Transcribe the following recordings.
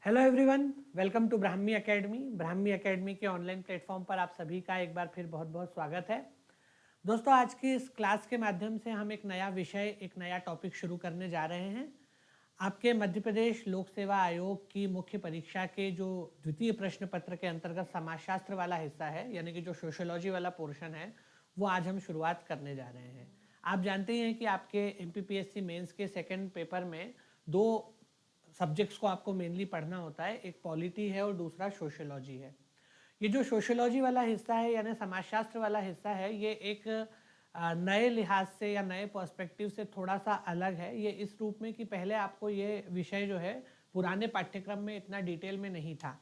Hello everyone, welcome to Brahmi Academy. Brahmi Academy के online platform पर आप सभी का एक बार फिर बहुत बहुत स्वागत है। दोस्तों, आज की इस क्लास के माध्यम से हम एक नया विषय, एक नया टॉपिक शुरू करने जा रहे हैं। आपके मध्य प्रदेश लोक सेवा आयोग की मुख्य परीक्षा के जो द्वितीय प्रश्न पत्र के अंतर्गत समाजशास्त्र वाला हिस्सा है, यानी कि जो सोशियोलॉजी वाला पोर्शन है, वो आज हम शुरुआत करने जा रहे हैं। आप जानते हैं कि आपके MPPSC मेंस के सेकंड पेपर में दो सब्जेक्ट्स को आपको मेनली पढ़ना होता है, एक पॉलिटी है और दूसरा सोशियोलॉजी है। ये जो सोशियोलॉजी वाला हिस्सा है यानी समाजशास्त्र वाला हिस्सा है, ये एक नए लिहाज से या नए पर्सपेक्टिव से थोड़ा सा अलग है। ये इस रूप में कि पहले आपको ये विषय जो है पुराने पाठ्यक्रम में इतना डिटेल में नहीं था,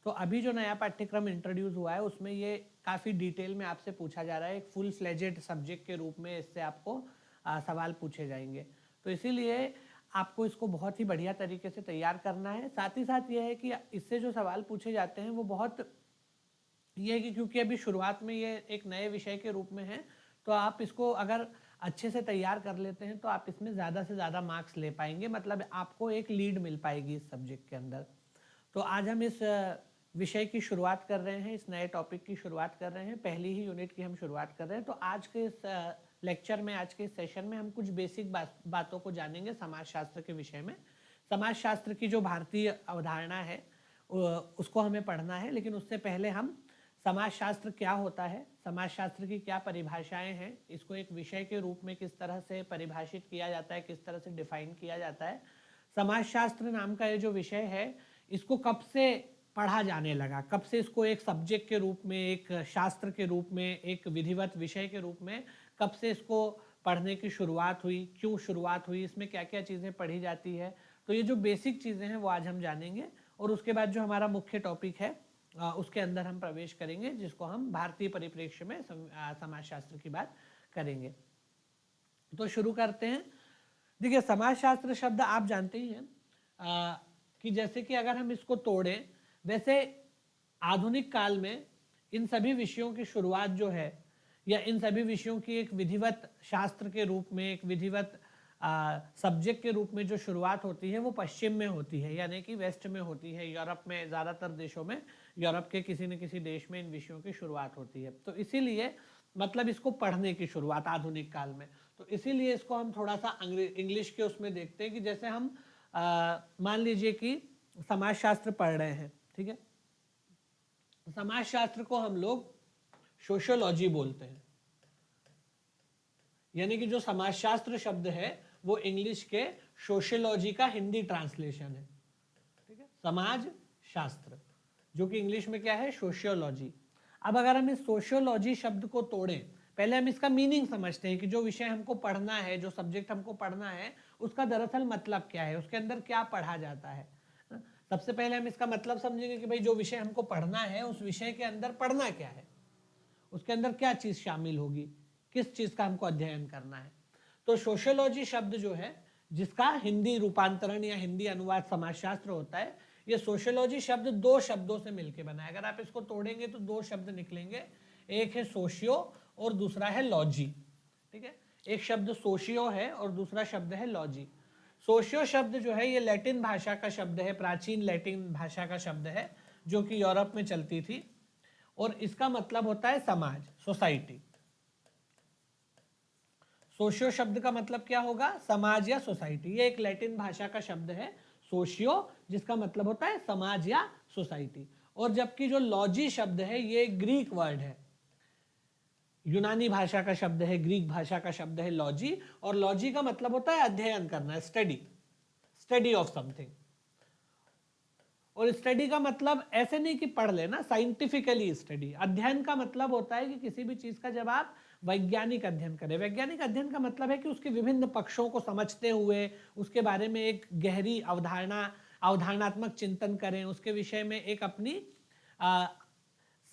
तो अभी जो नया पाठ्यक्रम इंट्रोड्यूस हुआ है उसमें ये काफ़ी डिटेल में आपसे पूछा जा रहा है। एक फुल फ्लेजेड सब्जेक्ट के रूप में इससे आपको सवाल पूछे जाएंगे, तो इसीलिए आपको इसको बहुत ही बढ़िया तरीके से तैयार करना है। साथ ही साथ ये है कि इससे जो सवाल पूछे जाते हैं वो बहुत ये है कि क्योंकि अभी शुरुआत में ये एक नए विषय के रूप में है, तो आप इसको अगर अच्छे से तैयार कर लेते हैं तो आप इसमें ज़्यादा से ज़्यादा मार्क्स ले पाएंगे, मतलब आपको एक लीड मिल पाएगी इस सब्जेक्ट के अंदर। तो आज हम इस विषय की शुरुआत कर रहे हैं, इस नए टॉपिक की शुरुआत कर रहे हैं, पहली ही यूनिट की हम शुरुआत कर रहे हैं। तो आज के इस लेक्चर में, आज के सेशन में हम कुछ बेसिक बातों को जानेंगे समाजशास्त्र के विषय में। समाजशास्त्र की जो भारतीय अवधारणा है उसको हमें पढ़ना है, लेकिन उससे पहले हम समाजशास्त्र क्या होता है, समाजशास्त्र की क्या परिभाषाएं हैं, इसको एक विषय के रूप में किस तरह से परिभाषित किया जाता है, किस तरह से डिफाइन किया जाता है। समाजशास्त्र नाम का ये जो विषय है, इसको कब से पढ़ा जाने लगा, कब से इसको एक सब्जेक्ट के रूप में, एक शास्त्र के रूप में, एक विधिवत विषय के रूप में कब से इसको पढ़ने की शुरुआत हुई, क्यों शुरुआत हुई, इसमें क्या क्या चीज़ें पढ़ी जाती है। तो ये जो बेसिक चीज़ें हैं वो आज हम जानेंगे, और उसके बाद जो हमारा मुख्य टॉपिक है उसके अंदर हम प्रवेश करेंगे, जिसको हम भारतीय परिप्रेक्ष्य में समाजशास्त्र की बात करेंगे। तो शुरू करते हैं। देखिए, समाजशास्त्र शब्द आप जानते ही हैं कि जैसे कि अगर हम इसको तोड़ें, वैसे आधुनिक काल में इन सभी विषयों की शुरुआत जो है, या इन सभी विषयों की एक विधिवत शास्त्र के रूप में, एक विधिवत सब्जेक्ट के रूप में जो शुरुआत होती है वो पश्चिम में होती है, यानी कि वेस्ट में होती है। यूरोप में, ज़्यादातर देशों में, यूरोप के किसी न किसी देश में इन विषयों की शुरुआत होती है। तो इसीलिए मतलब इसको पढ़ने की शुरुआत आधुनिक काल में, तो इसीलिए इसको हम थोड़ा सा इंग्लिश के उसमें देखते हैं कि जैसे हम मान लीजिए कि समाजशास्त्र पढ़ रहे हैं, ठीक है। समाजशास्त्र को हम लोग सोशियोलॉजी बोलते हैं, यानी कि जो समाजशास्त्र शब्द है वो इंग्लिश के सोशियोलॉजी का हिंदी ट्रांसलेशन है, ठीक है। समाज शास्त्र जो कि इंग्लिश में क्या है, सोशियोलॉजी। अब अगर हम इस सोशियोलॉजी शब्द को तोड़ें, पहले हम इसका मीनिंग समझते हैं कि जो विषय हमको पढ़ना है, जो सब्जेक्ट हमको पढ़ना है, उसका दरअसल मतलब क्या है, उसके अंदर क्या पढ़ा जाता है। सबसे पहले हम इसका मतलब समझेंगे कि भाई जो विषय हमको पढ़ना है, उस विषय के अंदर पढ़ना क्या है, उसके अंदर क्या चीज शामिल होगी, किस चीज का हमको अध्ययन करना है। तो सोशियोलॉजी शब्द जो है, जिसका हिंदी रूपांतरण या हिंदी अनुवाद समाजशास्त्र होता है, ये सोशियोलॉजी शब्द दो शब्दों से मिलकर बना है। अगर आप इसको तोड़ेंगे तो दो शब्द निकलेंगे, एक है सोशियो और दूसरा है लॉजी, ठीक है। एक शब्द सोशियो है और दूसरा शब्द है लॉजी। सोशियो शब्द जो है ये लैटिन भाषा का शब्द है, प्राचीन लैटिन भाषा का शब्द है, जो कि यूरोप में चलती थी, और इसका मतलब होता है समाज, सोसाइटी। सोशियो शब्द का मतलब क्या होगा, समाज या सोसाइटी। ये एक लैटिन भाषा का शब्द है सोशियो, जिसका मतलब होता है समाज या सोसाइटी। और जबकि जो लॉजी शब्द है ये ग्रीक वर्ड है, यूनानी भाषा का शब्द है, ग्रीक भाषा का शब्द है लॉजी, और लॉजी का मतलब होता है अध्ययन करना, स्टडी, स्टडी ऑफ समथिंग। और स्टडी का मतलब ऐसे नहीं कि पढ़ लेना, साइंटिफिकली स्टडी। अध्ययन का मतलब होता है कि किसी भी चीज का जब आप वैज्ञानिक अध्ययन करें, वैज्ञानिक अध्ययन का मतलब है कि उसके विभिन्न पक्षों को समझते हुए उसके बारे में एक गहरी अवधारणात्मक चिंतन करें, उसके विषय में एक अपनी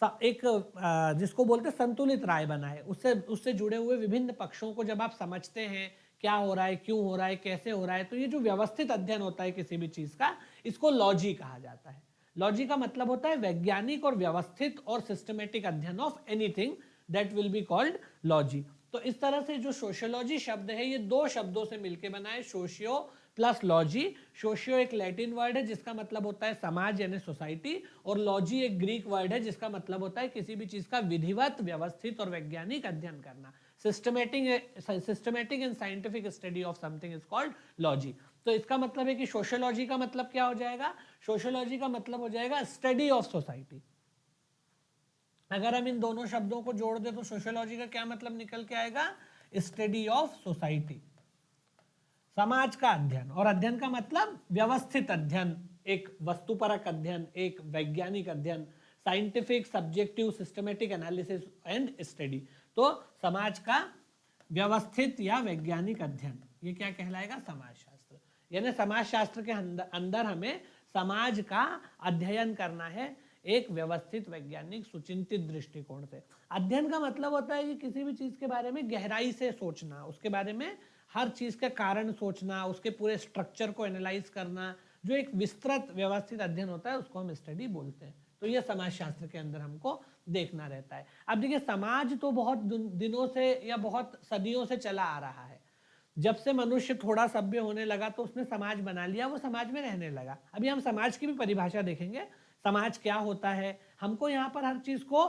जिसको बोलते हैं संतुलित राय बनाए, उससे जुड़े हुए विभिन्न पक्षों को जब आप समझते हैं, क्या हो रहा है, क्यों हो रहा है, कैसे हो रहा है, तो ये जो व्यवस्थित अध्ययन होता है किसी भी चीज का, इसको लॉजी कहा जाता है। लॉजी का मतलब होता है वैज्ञानिक और व्यवस्थित और सिस्टमेटिक अध्ययन of anything, that will be called logy. तो इस तरह से जो सोशियोलॉजी शब्द है ये दो शब्दों से मिलकर बना है, सोशियो प्लस लॉजी। सोशियो एक लैटिन वर्ड है जिसका मतलब होता है समाज यानी सोसाइटी, और लॉजी एक ग्रीक वर्ड है जिसका मतलब होता है किसी भी चीज का विधिवत, व्यवस्थित और वैज्ञानिक अध्ययन करना। Systematic and scientific study of something is called logy. तो इसका मतलब है कि सोशियोलॉजी का मतलब क्या हो जाएगा? सोशियोलॉजी का मतलब हो जाएगा स्टडी ऑफ सोसाइटी। अगर हम इन दोनों शब्दों को जोड़ दें तो सोशियोलॉजी का क्या मतलब निकल के आएगा? स्टडी ऑफ सोसाइटी, समाज का अध्ययन। और अध्ययन का मतलब व्यवस्थित अध्ययन, एक वस्तुपरक अध्ययन, एक वैज्ञानिक अध्ययन, scientific subjective systematic analysis and study. तो समाज का व्यवस्थित या वैज्ञानिक अध्ययन, ये क्या कहलाएगा? समाजशास्त्र। यानी समाजशास्त्र के अंदर हमें समाज का अध्ययन करना है एक व्यवस्थित, वैज्ञानिक, सुचिंतित दृष्टिकोण से। अध्ययन का मतलब होता है कि किसी भी चीज के बारे में गहराई से सोचना, उसके बारे में हर चीज के कारण सोचना, उसके पूरे स्ट्रक्चर को एनालाइज करना, जो एक विस्तृत व्यवस्थित अध्ययन होता है उसको हम स्टडी बोलते हैं। तो ये समाजशास्त्र के अंदर हमको देखना रहता है। अब देखिए, समाज तो बहुत दिनों से या बहुत सदियों से चला आ रहा है। जब से मनुष्य थोड़ा सभ्य होने लगा तो उसने समाज बना लिया, वो समाज में रहने लगा। अभी हम समाज की भी परिभाषा देखेंगे, समाज क्या होता है। हमको यहाँ पर हर चीज को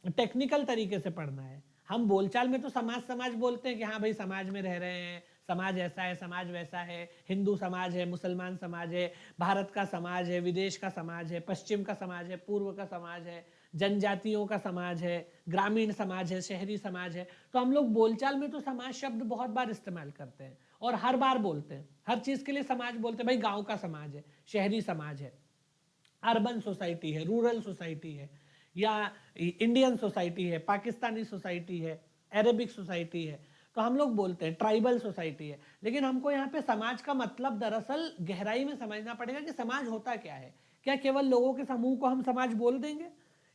टेक्निकल तरीके से पढ़ना है। हम बोलचाल में तो समाज समाज बोलते हैं कि हाँ भाई समाज में रह रहे हैं, समाज ऐसा है, समाज वैसा है, हिंदू समाज है, मुसलमान समाज है, भारत का समाज है, विदेश का समाज है, पश्चिम का समाज है, पूर्व का समाज है, जनजातियों का समाज है, ग्रामीण समाज है, शहरी समाज है। तो हम लोग बोलचाल में तो समाज शब्द बहुत बार इस्तेमाल करते हैं और हर बार बोलते हैं, हर चीज के लिए समाज बोलते हैं। भाई गांव का समाज है, शहरी समाज है, अर्बन सोसाइटी है, रूरल सोसाइटी है, या इंडियन सोसाइटी है, पाकिस्तानी सोसाइटी है, अरेबिक सोसाइटी है, तो हम लोग बोलते हैं ट्राइबल सोसाइटी है। लेकिन हमको यहाँ पे समाज का मतलब दरअसल गहराई में समझना पड़ेगा कि समाज होता क्या है। क्या केवल लोगों के समूह को हम समाज बोल देंगे,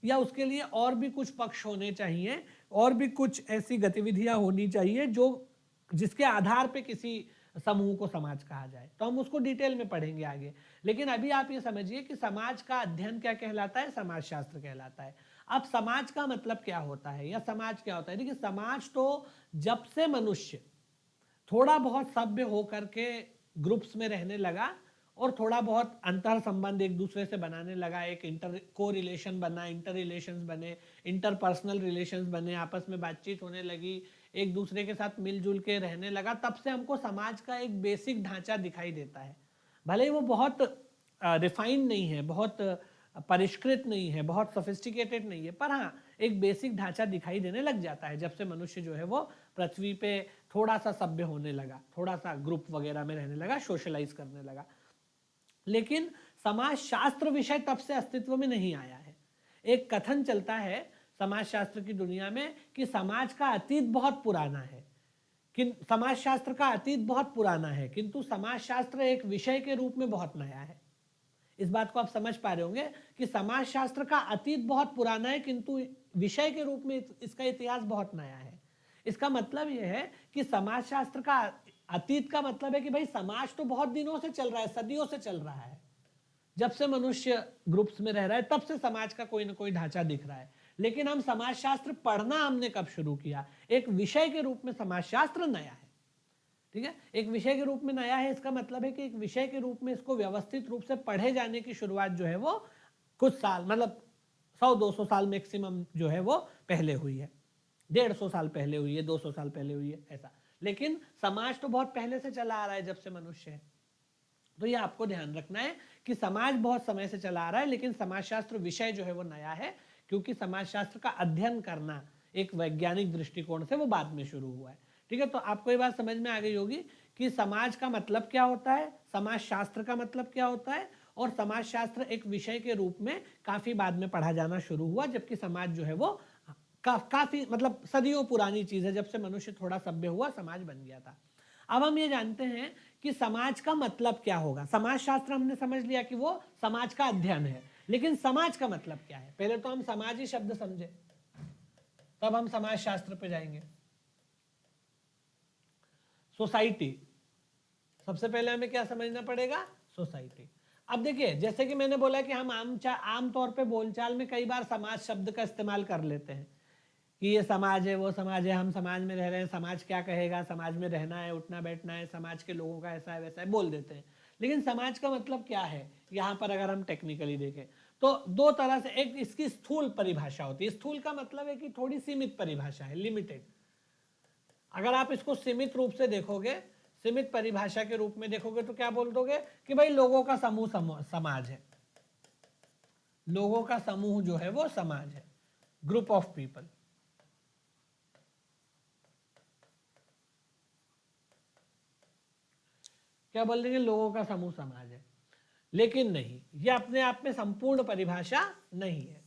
या उसके लिए और भी कुछ पक्ष होने चाहिए, और भी कुछ ऐसी गतिविधियां होनी चाहिए जो जिसके आधार पे किसी समूह को समाज कहा जाए? तो हम उसको डिटेल में पढ़ेंगे आगे। लेकिन अभी आप ये समझिए कि समाज का अध्ययन क्या कहलाता है? समाजशास्त्र कहलाता है। अब समाज का मतलब क्या होता है, या समाज क्या होता है? देखिए, समाज तो जब से मनुष्य थोड़ा बहुत सभ्य होकर के ग्रुप्स में रहने लगा और थोड़ा बहुत अंतर संबंध एक दूसरे से बनाने लगा, एक इंटर को रिलेशन बना, इंटर रिलेशंस बने, इंटरपर्सनल रिलेशंस बने, आपस में बातचीत होने लगी, एक दूसरे के साथ मिलजुल के रहने लगा, तब से हमको समाज का एक बेसिक ढांचा दिखाई देता है। भले ही वो बहुत रिफाइंड नहीं है, बहुत परिष्कृत नहीं है, बहुत सोफिस्टिकेटेड नहीं है, पर हाँ एक बेसिक ढांचा दिखाई देने लग जाता है जब से मनुष्य जो है वो पृथ्वी पे थोड़ा सा सभ्य होने लगा, थोड़ा सा ग्रुप वगैरह में रहने लगा, सोशलाइज करने लगा। लेकिन समाजशास्त्र विषय तब से अस्तित्व में नहीं आया है। एक कथन चलता है समाजशास्त्र की दुनिया में कि समाज का अतीत बहुत पुराना है, कि समाजशास्त्र का अतीत बहुत पुराना है, किंतु समाजशास्त्र एक विषय के रूप में बहुत नया है। इस बात को आप समझ पा रहे होंगे कि समाजशास्त्र का अतीत बहुत पुराना है, किंतु विषय के रूप में इसका इतिहास बहुत नया है। इसका मतलब यह है कि समाजशास्त्र का अतीत का मतलब है कि भाई समाज तो बहुत दिनों से चल रहा है, सदियों से चल रहा है। जब से मनुष्य ग्रुप्स में रह रहा है तब से समाज का कोई ना कोई ढांचा दिख रहा है। लेकिन हम समाजशास्त्र पढ़ना हमने कब शुरू किया? एक विषय के रूप में समाजशास्त्र नया है, ठीक है, एक विषय के रूप में नया है। इसका मतलब है कि एक विषय के रूप में इसको व्यवस्थित रूप से पढ़े जाने की शुरुआत जो है वो कुछ साल, मतलब 100-200 साल मैक्सिमम जो है वो पहले हुई है, 150 साल पहले हुई है, 200 साल पहले हुई है, ऐसा। लेकिन समाज तो बहुत पहले से चला आ रहा है, जब से मनुष्य है। तो ये आपको ध्यान रखना है कि समाज बहुत समय से चला आ रहा है, लेकिन समाजशास्त्र विषय जो है वो नया है, क्योंकि समाजशास्त्र का अध्ययन करना एक वैज्ञानिक दृष्टिकोण से वो बाद में शुरू हुआ है। ठीक है, तो आपको ये बात समझ में आ गई होगी कि समाज का मतलब क्या होता है, समाजशास्त्र का मतलब क्या होता है, और समाजशास्त्र एक विषय के रूप में काफी बाद में पढ़ा जाना शुरू हुआ, जबकि समाज जो है वो काफी मतलब सदियों पुरानी चीज है। जब से मनुष्य थोड़ा सभ्य हुआ, समाज बन गया था। अब हम ये जानते हैं कि समाज का मतलब क्या होगा। समाजशास्त्र हमने समझ लिया कि वो समाज का अध्ययन है, लेकिन समाज का मतलब क्या है? पहले तो हम समाजी शब्द समझे, तब हम समाजशास्त्र पे जाएंगे। सोसाइटी, सबसे पहले हमें क्या समझना पड़ेगा? सोसाइटी। अब देखिए, जैसे कि मैंने बोला कि हम आम तौर पे बोलचाल में कई बार समाज शब्द का इस्तेमाल कर लेते हैं। कि ये समाज है, वो समाज है, हम समाज में रह रहे हैं, समाज क्या कहेगा, समाज में रहना है, उठना बैठना है, समाज के लोगों का ऐसा है वैसा है, बोल देते हैं। लेकिन समाज का मतलब क्या है यहाँ पर अगर हम टेक्निकली देखें तो दो तरह से, एक इसकी स्थूल परिभाषा होती है। स्थूल का मतलब है कि थोड़ी सीमित परिभाषा है, लिमिटेड। अगर आप इसको सीमित रूप से देखोगे, सीमित परिभाषा के रूप में देखोगे तो क्या बोल दोगे कि भाई लोगों का समूह समाज है, लोगों का समूह जो है वो समाज है, ग्रुप ऑफ पीपल। क्या बोल देंगे, लोगों का समूह समाज है। लेकिन नहीं, यह अपने आप में संपूर्ण परिभाषा नहीं है।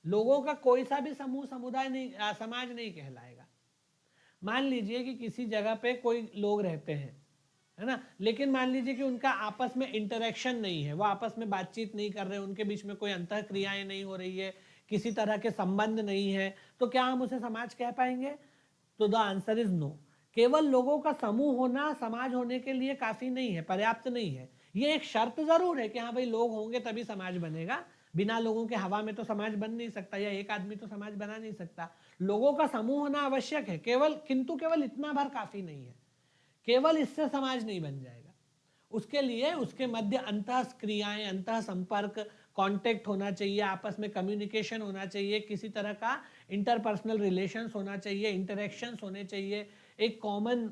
लोगों का कोई सा भी समूह समुदाय नहीं, समाज नहीं कहलाएगा। मान लीजिए कि किसी जगह पे कोई लोग रहते हैं, है ना, लेकिन मान लीजिए कि उनका आपस में इंटरेक्शन नहीं है, वो आपस में बातचीत नहीं कर रहे, उनके बीच में कोई अंतः क्रियाएं नहीं हो रही है, किसी तरह के संबंध नहीं है, तो क्या हम उसे समाज कह पाएंगे? तो द आंसर इज नो। केवल लोगों का समूह होना समाज होने के लिए काफी नहीं है, पर्याप्त नहीं है। ये एक शर्त जरूर है कि हाँ भाई लोग होंगे तभी समाज बनेगा, बिना लोगों के हवा में तो समाज बन नहीं सकता, या एक आदमी तो समाज बना नहीं सकता। लोगों का समूह होना आवश्यक है केवल, किंतु केवल इतना भर काफी नहीं है, केवल इससे समाज नहीं बन जाएगा। उसके लिए उसके मध्य अंतः क्रियाएं, अंतः संपर्क, कांटेक्ट होना चाहिए, आपस में कम्युनिकेशन होना चाहिए, किसी तरह का इंटरपर्सनल रिलेशंस होना चाहिए, इंटरेक्शंस होने चाहिए, एक कॉमन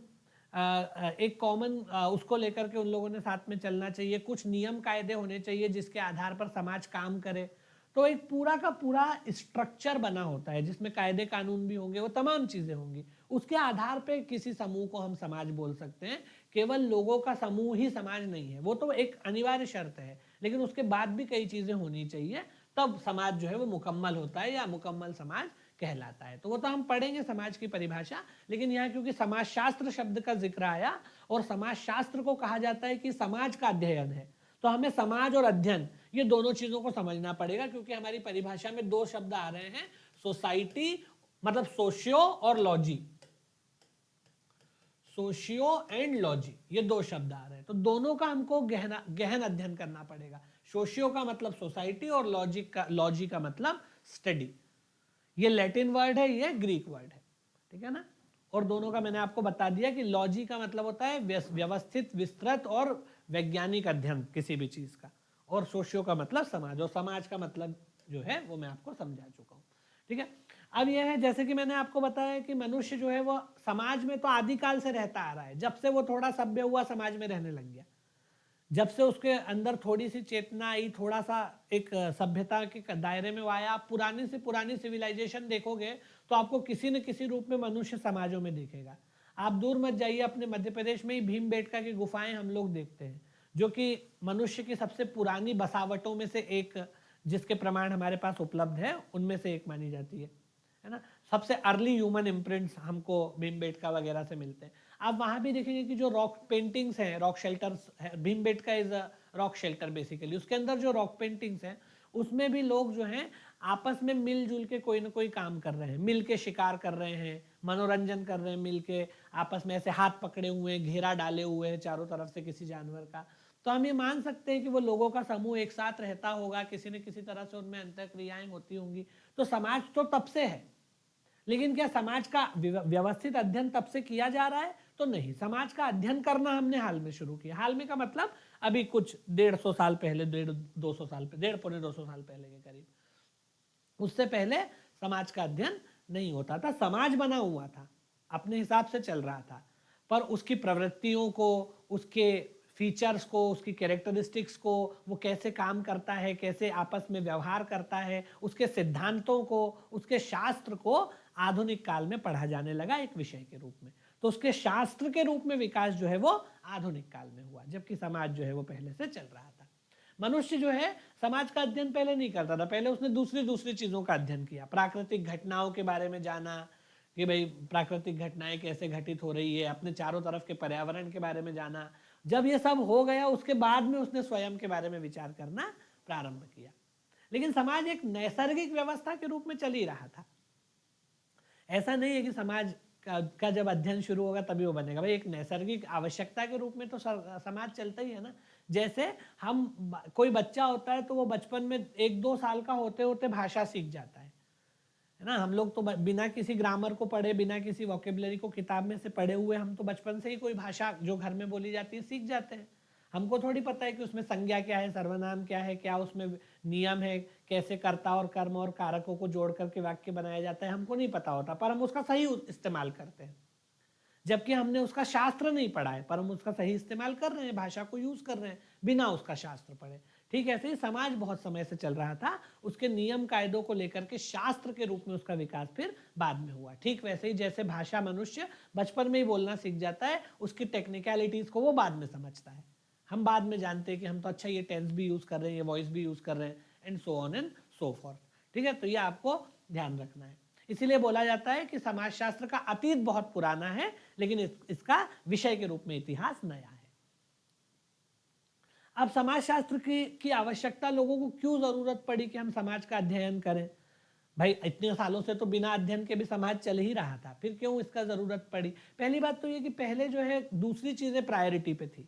उसको लेकर के उन लोगों ने साथ में चलना चाहिए, कुछ नियम कायदे होने चाहिए जिसके आधार पर समाज काम करे। तो एक पूरा का पूरा स्ट्रक्चर बना होता है जिसमें कायदे कानून भी होंगे, वो तमाम चीजें होंगी, उसके आधार पे किसी समूह को हम समाज बोल सकते हैं। केवल लोगों का समूह ही समाज नहीं है, वो तो एक अनिवार्य शर्त है, लेकिन उसके बाद भी कई चीजें होनी चाहिए, तब समाज जो है वो मुकम्मल होता है या मुकम्मल समाज कहलाता है। तो वो तो हम पढ़ेंगे समाज की परिभाषा, लेकिन यहाँ क्योंकि समाजशास्त्र शब्द का जिक्र आया और समाजशास्त्र को कहा जाता है कि समाज का अध्ययन है, तो हमें समाज और अध्ययन ये दोनों चीजों को समझना पड़ेगा, क्योंकि हमारी परिभाषा में दो शब्द आ रहे हैं, सोसाइटी मतलब सोशियो और लॉजी, सोशियो एंड लॉजी, ये दो शब्द आ रहे हैं, तो दोनों का हमको गहन अध्ययन करना पड़ेगा। सोशियो का मतलब सोसाइटी और लॉजी का मतलब स्टडी। ये लैटिन वर्ड है, ये ग्रीक वर्ड है, ठीक है ना। और दोनों का मैंने आपको बता दिया कि लॉजी का मतलब होता है व्यवस्थित, विस्तृत और वैज्ञानिक अध्ययन किसी भी चीज का, और सोशियो का मतलब समाज, और समाज का मतलब जो है वो मैं आपको समझा चुका हूं, ठीक है। अब यह है, जैसे कि मैंने आपको बताया कि मनुष्य जो है वो समाज में तो आदिकाल से रहता आ रहा है, जब से वो थोड़ा सभ्य हुआ समाज में रहने लग गया, जब से उसके अंदर थोड़ी सी चेतना आई, थोड़ा सा एक सभ्यता के दायरे में आया। आप पुरानी से पुरानी सिविलाइजेशन देखोगे तो आपको किसी न किसी रूप में मनुष्य समाजों में दिखेगा। आप दूर मत जाइए, अपने मध्य प्रदेश में ही भीमबेटका की गुफाएं हम लोग देखते हैं, जो कि मनुष्य की सबसे पुरानी बसावटों में से एक, जिसके प्रमाण हमारे पास उपलब्ध है, उनमें से एक मानी जाती है ना। सबसे अर्ली ह्यूमन इम्प्रिंट्स हमको भीमबेटका वगैरह से मिलते हैं। आप वहां भी देखेंगे कि जो रॉक पेंटिंग्स हैं, रॉक शेल्टर्स है, Bhimbetka is a rock shelter basically, उसके अंदर जो रॉक पेंटिंग्स हैं उसमें भी लोग जो हैं आपस में मिलजुल के कोई ना कोई काम कर रहे हैं, मिल के शिकार कर रहे हैं, मनोरंजन कर रहे हैं, मिल के आपस में ऐसे हाथ पकड़े हुए हैं, घेरा डाले हुए हैं चारों तरफ से किसी जानवर का। तो हम ये मान सकते हैं कि वो लोगों का समूह एक साथ रहता होगा, किसी न किसी तरह से उनमें अंतः क्रियाएं होती होंगी। तो समाज तो तब से है, लेकिन क्या समाज का व्यवस्थित अध्ययन तब से किया जा रहा है? तो नहीं, समाज का अध्ययन करना हमने हाल में शुरू किया। हाल में का मतलब अभी कुछ 150 साल पहले, 150-200 साल पहले, 150-200 साल पहले के करीब। उससे पहले समाज का अध्ययन नहीं होता था, समाज बना हुआ था, अपने हिसाब से चल रहा था, पर उसकी प्रवृत्तियों को, उसके फीचर्स को, उसकी कैरेक्टरिस्टिक्स को, वो कैसे काम करता है, कैसे आपस में व्यवहार करता है, उसके सिद्धांतों को, उसके शास्त्र को आधुनिक काल में पढ़ा जाने लगा एक विषय के रूप में। तो उसके शास्त्र के रूप में विकास जो है वो आधुनिक काल में हुआ, जबकि समाज जो है वो पहले से चल रहा था। मनुष्य जो है समाज का अध्ययन पहले नहीं करता था, पहले उसने दूसरी दूसरी चीजों का अध्ययन किया, प्राकृतिक घटनाओं के बारे में जाना कि भाई प्राकृतिक घटनाएं कैसे घटित हो रही है, अपने चारों तरफ के पर्यावरण के बारे में जाना। जब ये सब हो गया उसके बाद में उसने स्वयं के बारे में विचार करना प्रारंभ किया। लेकिन समाज एक नैसर्गिक व्यवस्था के रूप में चल ही रहा था। ऐसा नहीं है कि समाज का जब अध्ययन शुरू होगा तभी वो बनेगा, भाई एक नैसर्गिक आवश्यकता के रूप में तो समाज चलता ही है ना। जैसे कोई बच्चा होता है तो वो बचपन में 1-2 साल का होते होते भाषा सीख जाता है है ना। हम लोग तो बिना किसी ग्रामर को पढ़े, बिना किसी वोकेबलरी को किताब में से पढ़े हुए हम तो बचपन से ही कोई भाषा जो घर में बोली जाती है सीख जाते हैं। हमको थोड़ी पता है कि उसमें संज्ञा क्या है, सर्वनाम क्या है, क्या उसमें नियम है, कैसे कर्ता और कर्म और कारकों को जोड़ करके वाक्य बनाया जाता है, हमको नहीं पता होता, पर हम उसका सही इस्तेमाल करते हैं। जबकि हमने उसका शास्त्र नहीं पढ़ा है, पर हम उसका सही इस्तेमाल कर रहे हैं, भाषा को यूज कर रहे हैं बिना उसका शास्त्र पढ़े। ठीक ऐसे ही समाज बहुत समय से चल रहा था, उसके नियम कायदों को लेकर के शास्त्र के रूप में उसका विकास फिर बाद में हुआ। ठीक वैसे ही जैसे भाषा मनुष्य बचपन में ही बोलना सीख जाता है, उसकी टेक्निकलिटीज को वो बाद में समझता है। हम बाद में जानते हैं कि हम तो अच्छा ये टेंस भी यूज कर रहे हैं, ये वॉइस भी यूज कर रहे हैं, and so on and so forth. ठीक है, तो ये आपको ध्यान रखना है। इसीलिए बोला जाता है कि समाजशास्त्र का अतीत बहुत पुराना है, लेकिन इसका विषय के रूप में इतिहास नया है। अब समाजशास्त्र की आवश्यकता लोगों को क्यों जरूरत पड़ी कि हम समाज का अध्ययन करें? भाई इतने सालों से तो बिना अध्ययन के भी समाज चल ही रहा था, फिर क्यों इसका जरूरत पड़ी? पहली बात तो ये कि पहले जो है दूसरी चीजें प्रायोरिटी पे थी,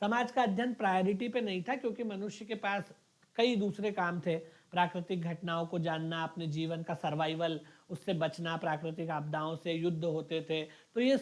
समाज का अध्ययन प्रायोरिटी पे नहीं था, क्योंकि मनुष्य के पास कई दूसरे काम थे। प्राकृतिक घटनाओं को जानना, अपने जीवन का सर्वाइवल, उससे बचना, प्राकृतिक आपदाओं से युद्ध होते थे। तो ये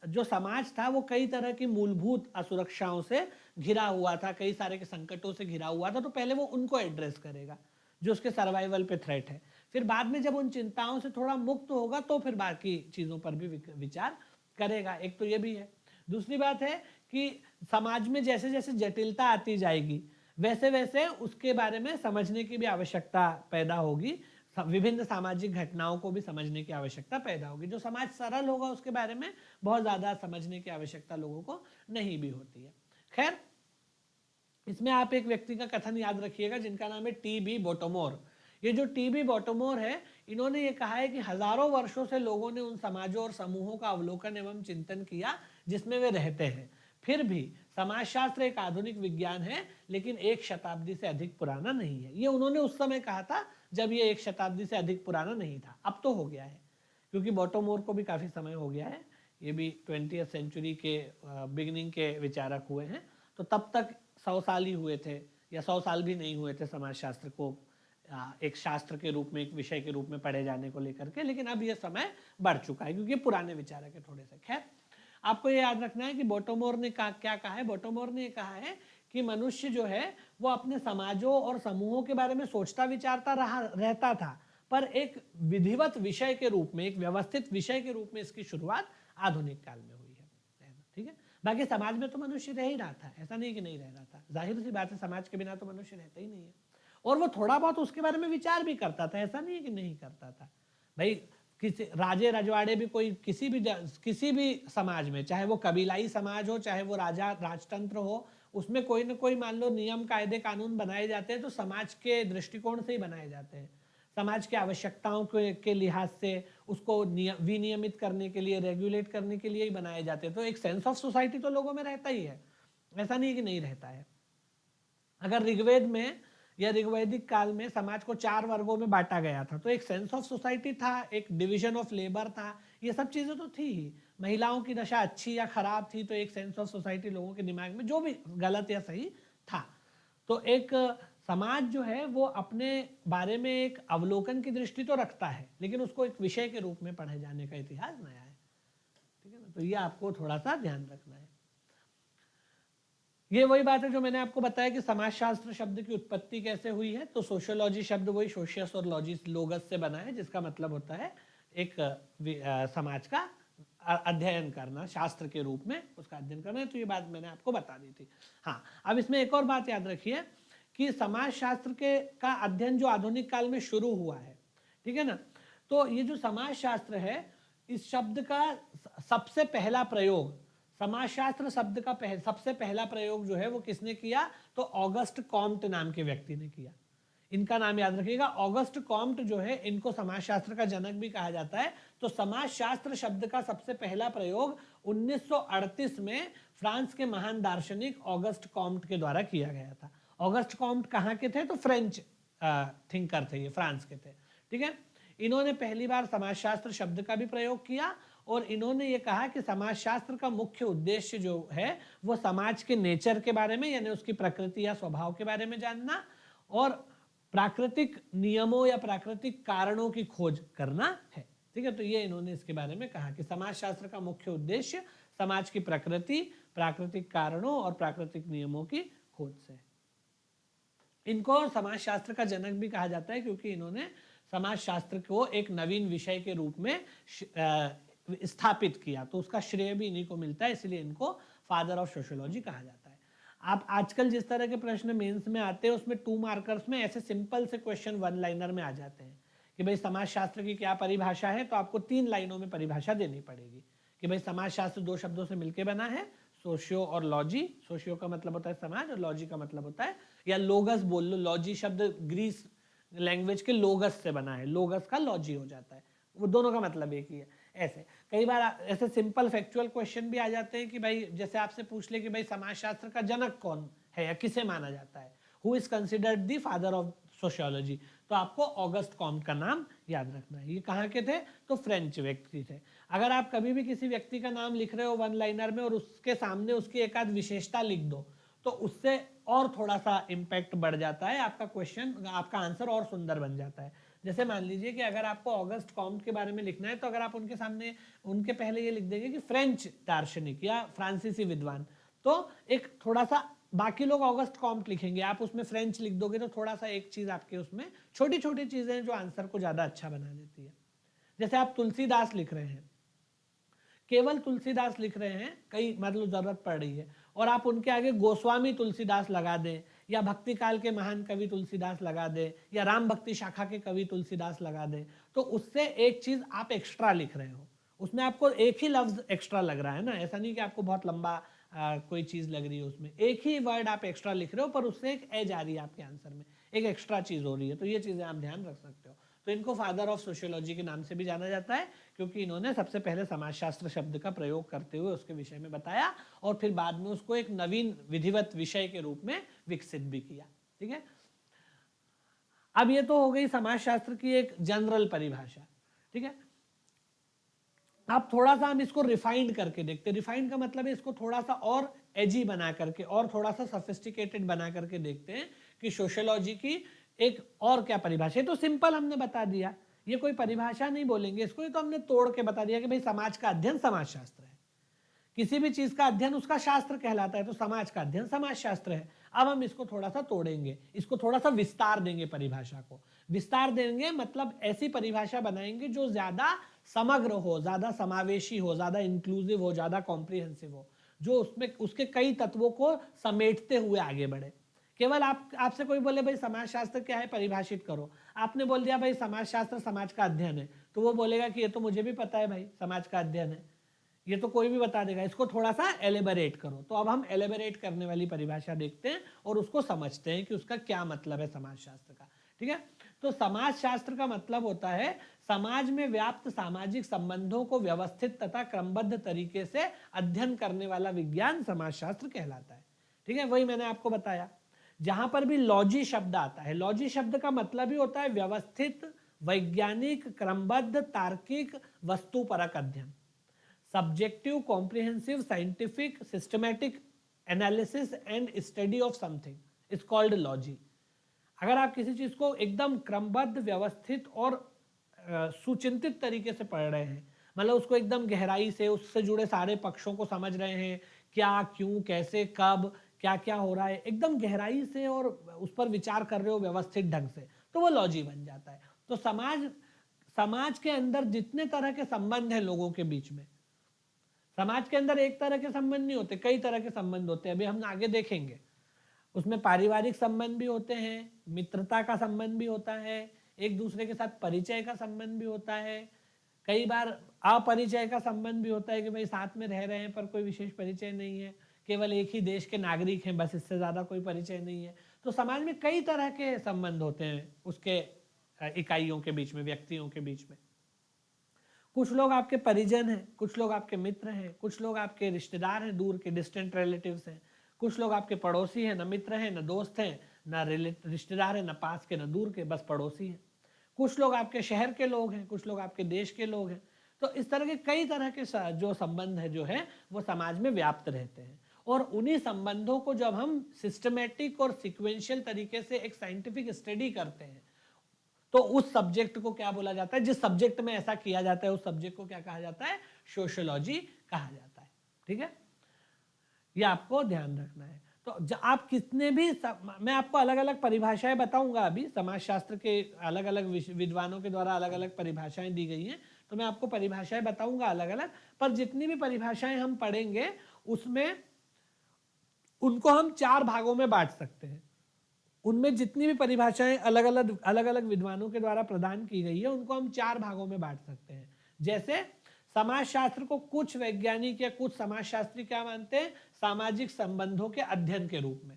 जो समाज था वो कई तरह की मूलभूत असुरक्षाओं से घिरा हुआ था, कई सारे के संकटों से घिरा हुआ था। तो पहले वो उनको एड्रेस करेगा जो उसके सर्वाइवल पे थ्रेट है। फिर बाद में जब उन चिंताओं से थोड़ा मुक्त होगा तो फिर बाकी चीजों पर भी विचार करेगा। एक तो ये भी है। दूसरी बात है कि समाज में जैसे जैसे जटिलता आती जाएगी वैसे वैसे उसके बारे में समझने की भी आवश्यकता पैदा होगी, विभिन्न सामाजिक घटनाओं को भी समझने की आवश्यकता पैदा होगी। जो समाज सरल होगा उसके बारे में बहुत ज्यादा समझने की आवश्यकता लोगों को नहीं भी होती है। खैर, इसमें आप एक व्यक्ति का कथन याद रखिएगा जिनका नाम है टी.बी. बोटोमोर। ये जो टी.बी. बोटोमोर है, इन्होंने ये कहा है कि हजारों वर्षों से लोगों ने उन समाजों और समूहों का अवलोकन एवं चिंतन किया जिसमें वे रहते हैं, फिर भी समाजशास्त्र एक आधुनिक विज्ञान है, लेकिन एक शताब्दी से अधिक पुराना नहीं है। ये उन्होंने उस समय कहा था जब ये एक शताब्दी से अधिक पुराना नहीं था, अब तो हो गया है, क्योंकि बोटोमोर को भी काफी समय हो गया है। ये भी 20वीं सेंचुरी के बिगिनिंग के विचारक हुए हैं, तो तब तक 100 साल ही हुए थे, या 100 साल भी नहीं हुए थे समाजशास्त्र को एक शास्त्र के रूप में, एक विषय के रूप में पढ़े जाने को लेकर के। लेकिन अब ये समय बढ़ चुका है क्योंकि पुराने विचारक है थोड़े से। खैर, आपको ये याद रखना है कि बोटोमोर ने क्या कहा है। बोटोमोर ने कहा है कि मनुष्य जो है वो अपने समाजों और समूहों के बारे में सोचता विचारता रहता था, पर एक विधिवत विषय के रूप में, एक व्यवस्थित विषय के रूप में इसकी शुरुआत आधुनिक काल में हुई है। ठीक है, बाकी समाज में तो मनुष्य रह ही रहा था, ऐसा नहीं कि नहीं रह रहा था। जाहिर सी बात है, समाज के बिना तो मनुष्य रहता ही नहीं है। और वो थोड़ा बहुत उसके बारे में विचार भी करता था, ऐसा नहीं है कि नहीं करता था। भाई किसी राजे रजवाड़े भी, कोई किसी भी समाज में, चाहे वो कबीलाई समाज हो, चाहे वो राजतंत्र हो, उसमें कोई ना कोई मान लो नियम कायदे कानून बनाए जाते हैं तो समाज के दृष्टिकोण से ही बनाए जाते हैं, समाज की आवश्यकताओं के लिहाज से उसको विनियमित करने के लिए, रेगुलेट करने के लिए ही बनाए जाते हैं। तो एक सेंस ऑफ सोसाइटी तो लोगों में रहता ही है, ऐसा नहीं कि नहीं रहता है। अगर ऋग्वेद में या ऋग्वैदिक काल में समाज को 4 वर्गों में बांटा गया था, तो एक सेंस ऑफ सोसाइटी था, एक डिवीजन ऑफ लेबर था, ये सब चीजें तो थी ही। महिलाओं की दशा अच्छी या खराब थी तो एक सेंस ऑफ सोसाइटी लोगों के दिमाग में, जो भी गलत या सही था। तो एक समाज जो है वो अपने बारे में एक अवलोकन की दृष्टि तो रखता है, लेकिन उसको एक विषय के रूप में पढ़े जाने का इतिहास नया है। ठीक है ना, तो ये आपको थोड़ा सा ध्यान रखना है। ये वही बात है जो मैंने आपको बताया कि समाजशास्त्र शब्द की उत्पत्ति कैसे हुई है। तो सोशियोलॉजी शब्द वही सोशियस और लॉजिस, लोगस से बना है, जिसका मतलब होता है एक समाज का अध्ययन करना, शास्त्र के रूप में उसका अध्ययन करना है। तो ये बात मैंने आपको बता दी थी। हाँ, अब इसमें एक और बात याद रखिए कि समाजशास्त्र का अध्ययन जो आधुनिक काल में शुरू हुआ है, ठीक है ना, तो ये जो समाजशास्त्र है, इस शब्द का सबसे पहला प्रयोग, समाजशास्त्र शब्द का सबसे पहला प्रयोग जो है वो किसने किया? तो ऑगस्ट कॉम्ट नाम के व्यक्ति ने किया। इनका नाम याद रखिएगा, ऑगस्ट कॉम्ट जो है, इनको समाजशास्त्र का जनक भी कहा जाता है। तो समाजशास्त्र शब्द का सबसे पहला प्रयोग 1938 में फ्रांस के महान दार्शनिक ऑगस्ट कॉम्ट के द्वारा किया गया था। ऑगस्ट कॉम्ट कहाँ के थे? तो फ्रेंच थिंकर थे, ये फ्रांस के थे। ठीक है, इन्होंने पहली बार समाजशास्त्र शब्द का भी प्रयोग किया और इन्होंने ये कहा कि समाजशास्त्र का मुख्य उद्देश्य जो है वो समाज के नेचर के बारे में, यानी उसकी प्रकृति या स्वभाव के बारे में जानना, और प्राकृतिक नियमों या प्राकृतिक कारणों की खोज करना है। ठीक है, तो ये इन्होंने इसके बारे में कहा कि समाजशास्त्र का मुख्य उद्देश्य समाज की प्रकृति, प्राकृतिक कारणों और प्राकृतिक नियमों की खोज से। इनको समाजशास्त्र का जनक भी कहा जाता है क्योंकि इन्होंने समाजशास्त्र को एक नवीन विषय के रूप में स्थापित किया, तो उसका श्रेय भी इन्हीं को मिलता है, इसलिए इनको फादर ऑफ सोशियोलॉजी कहा जाता है। आप आजकल जिस तरह के प्रश्न मेंस में आते हैं उसमें 2 मार्कर्स में ऐसे सिंपल से क्वेश्चन 1 लाइनर में आ जाते हैं कि भाई समाजशास्त्र की क्या परिभाषा है, तो आपको 3 लाइनों में परिभाषा देनी पड़ेगी कि भाई समाजशास्त्र 2 शब्दों से मिलकर बना है, सोशियो और लॉजी। सोशियो का मतलब होता है समाज और लॉजी का मतलब होता है, या लोगस बोल लो, लॉजी शब्द ग्रीस लैंग्वेज के लोगस से बना है, लोगस का लॉजी हो जाता है, वो दोनों का मतलब एक ही है। ऐसे कई बार ऐसे सिंपल फैक्चुअल क्वेश्चन भी आ जाते हैं कि भाई जैसे आपसे पूछ ले कि भाई समाजशास्त्र का जनक कौन है या किसे माना जाता है, who is considered the father of sociology, तो आपको ऑगस्ट कॉम्ट का नाम याद रखना है। ये कहाँ के थे, तो फ्रेंच व्यक्ति थे। अगर आप कभी भी किसी व्यक्ति का नाम लिख रहे हो 1 लाइनर में और उसके सामने उसकी एक आध विशेषता लिख दो तो उससे और थोड़ा सा इम्पैक्ट बढ़ जाता है, आपका क्वेश्चन, आपका आंसर और सुंदर बन जाता है। जैसे मान लीजिए कि अगर आपको ऑगस्ट कॉम्ट के बारे में लिखना है तो अगर आप उनके सामने उनके पहले ये लिख देंगे कि फ्रेंच दार्शनिक या फ्रांसीसी विद्वान, तो एक थोड़ा सा, बाकी लोग ऑगस्ट कॉम्ट लिखेंगे, आप उसमें फ्रेंच लिख दोगे तो थोड़ा सा एक चीज आपके उसमें, छोटी छोटी चीजें जो आंसर को ज्यादा अच्छा बना देती है। जैसे आप तुलसीदास लिख रहे हैं, केवल तुलसीदास लिख रहे हैं, कई मतलब जरूरत पड़ रही है, और आप उनके आगे गोस्वामी तुलसीदास लगा दें या भक्ति काल के महान कवि तुलसीदास लगा दें या राम भक्ति शाखा के कवि तुलसीदास लगा दें, तो उससे एक चीज आप एक्स्ट्रा लिख रहे हो, उसमें आपको एक ही लफ्ज एक्स्ट्रा लग रहा है ना, ऐसा नहीं कि आपको बहुत लंबा कोई चीज लग रही है, उसमें एक ही वर्ड आप एक्स्ट्रा लिख रहे हो पर उससे एक एज आ रही है आपके आंसर में, एक एक्स्ट्रा चीज हो रही है, तो ये चीजें आप ध्यान रख सकते हो। तो इनको फादर ऑफ सोशियोलॉजी के नाम से भी जाना जाता है क्योंकि इन्होंने सबसे पहले समाजशास्त्र शब्द का प्रयोग करते हुए उसके विषय में बताया और फिर बाद में उसको एक नवीन विधिवत विषय के रूप में विकसित भी किया। ठीक है, अब ये तो हो गई समाजशास्त्र की एक जनरल परिभाषा। ठीक है, अब थोड़ा सा हम इसको रिफाइंड करके देखते हैं। रिफाइंड का मतलब है इसको थोड़ा सा और एजी बना करके और थोड़ा सा सोफिस्टिकेटेड बना करके देखते हैं कि सोशियोलॉजी की एक और क्या परिभाषा है। तो सिंपल हमने बता दिया, ये कोई परिभाषा नहीं बोलेंगे इसको, ये तो हमने तोड़ के बता दिया कि भाई समाज का अध्ययन समाजशास्त्र है, किसी भी चीज का अध्ययन उसका शास्त्र कहलाता है, तो समाज का अध्ययन समाजशास्त्र है। अब हम इसको थोड़ा सा तोड़ेंगे, इसको थोड़ा सा विस्तार देंगे, परिभाषा को विस्तार देंगे, मतलब ऐसी परिभाषा बनाएंगे जो ज्यादा समग्र हो, ज्यादा समावेशी हो, ज्यादा इंक्लूसिव हो, ज्यादा कॉम्प्रिहेंसिव हो, जो उसमें उसके कई तत्वों को समेटते हुए आगे बढ़े। केवल आपसे कोई बोले भाई समाजशास्त्र क्या है परिभाषित करो, आपने बोल दिया भाई समाजशास्त्र समाज का अध्ययन है, तो वो बोलेगा कि ये तो मुझे भी पता है भाई समाज का अध्ययन है, ये तो कोई भी बता देगा, इसको थोड़ा सा एलेबरेट करो। तो अब हम एलेबरेट करने वाली परिभाषा देखते हैं और उसको समझते हैं कि उसका क्या मतलब है समाजशास्त्र का। ठीक है, तो समाजशास्त्र का मतलब होता है समाज में व्याप्त सामाजिक संबंधों को व्यवस्थित तथा क्रमबद्ध तरीके से अध्ययन करने वाला विज्ञान समाजशास्त्र कहलाता है। ठीक है, वही मैंने आपको बताया। जहां पर भी लॉजी शब्द आता है, लॉजी शब्द का मतलब ही होता है व्यवस्थित, वैज्ञानिक, क्रमबद्ध, तार्किक, वस्तुपरक अध्ययन। Subjective, comprehensive, scientific, systematic analysis and study of something is called logy. अगर आप किसी चीज को एकदम क्रमबद्ध, व्यवस्थित और सुचिंतित तरीके से पढ़ रहे हैं, मतलब उसको एकदम गहराई से, उससे जुड़े सारे पक्षों को समझ रहे हैं, क्या, क्यों, कैसे, कब, क्या क्या हो रहा है, एकदम गहराई से और उस पर विचार कर रहे हो व्यवस्थित ढंग से, तो वो लॉजी बन जाता है। तो समाज के अंदर जितने तरह के संबंध हैं लोगों के बीच में, समाज के अंदर एक तरह के संबंध नहीं होते, कई तरह के संबंध होते हैं, अभी हम आगे देखेंगे। उसमें पारिवारिक संबंध भी होते हैं, मित्रता का संबंध भी होता है, एक दूसरे के साथ परिचय का संबंध भी होता है, कई बार अपरिचय का संबंध भी होता है कि भाई साथ में रह रहे हैं पर कोई विशेष परिचय नहीं है, केवल एक ही देश के नागरिक हैं बस, इससे ज्यादा कोई परिचय नहीं है। तो समाज में कई तरह के संबंध होते हैं उसके इकाइयों के बीच में, व्यक्तियों के बीच में। कुछ लोग आपके परिजन हैं, कुछ लोग आपके मित्र हैं, कुछ लोग आपके रिश्तेदार हैं, दूर के डिस्टेंट रिलेटिव्स हैं, कुछ लोग आपके पड़ोसी हैं, न मित्र हैं, न दोस्त हैं, न रिश्तेदार हैं, न पास के न दूर के, बस पड़ोसी हैं। कुछ लोग आपके शहर के लोग हैं, कुछ लोग आपके देश के लोग हैं। तो इस तरह के कई तरह के जो संबंध है जो है वो समाज में व्याप्त रहते हैं। और उन्हीं संबंधों को जब हम सिस्टमेटिक और सिक्वेंशियल तरीके से एक साइंटिफिक स्टडी करते हैं तो उस सब्जेक्ट को क्या बोला जाता है, जिस सब्जेक्ट में ऐसा किया जाता है उस सब्जेक्ट को क्या कहा जाता है, सोशियोलॉजी कहा जाता है। ठीक है, ये आपको ध्यान रखना है। तो आप कितने भी मैं आपको अलग अलग परिभाषाएं बताऊंगा, अभी समाजशास्त्र के अलग अलग विद्वानों के द्वारा अलग अलग परिभाषाएं दी गई हैं, तो मैं आपको परिभाषाएं बताऊंगा अलग अलग, पर जितनी भी परिभाषाएं हम पढ़ेंगे उसमें उनको हम 4 भागों में बांट सकते हैं। उनमें जितनी भी परिभाषाएं अलग अलग विद्वानों के द्वारा प्रदान की गई है उनको हम 4 भागों में बांट सकते हैं। जैसे समाजशास्त्र को कुछ वैज्ञानिक या कुछ समाजशास्त्री क्या मानते हैं, सामाजिक संबंधों के अध्ययन के रूप में।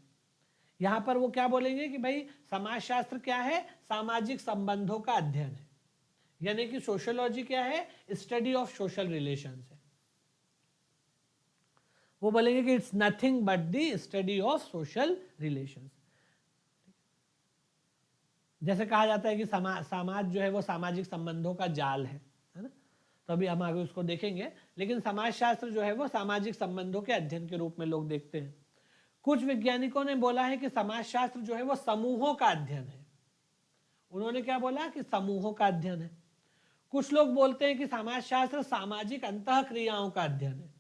यहां पर वो क्या बोलेंगे कि भाई समाजशास्त्र क्या है, सामाजिक संबंधों का अध्ययन है, यानी कि सोशियोलॉजी क्या है, स्टडी ऑफ सोशल रिलेशंस है। वो बोलेंगे कि it's nothing but the study of social relations. जैसे कहा जाता है कि समाज जो है वो सामाजिक संबंधों का जाल है ना, तो अभी हम आगे उसको देखेंगे, लेकिन समाजशास्त्र जो है वो सामाजिक संबंधों के अध्ययन के रूप में लोग देखते हैं। कुछ वैज्ञानिकों ने बोला है कि समाजशास्त्र जो है वो समूहों का अध्ययन है। उन्होंने क्या बोला कि समूहों का अध्ययन है। कुछ लोग बोलते हैं कि समाजशास्त्र सामाजिक अंतःक्रियाओं का अध्ययन है,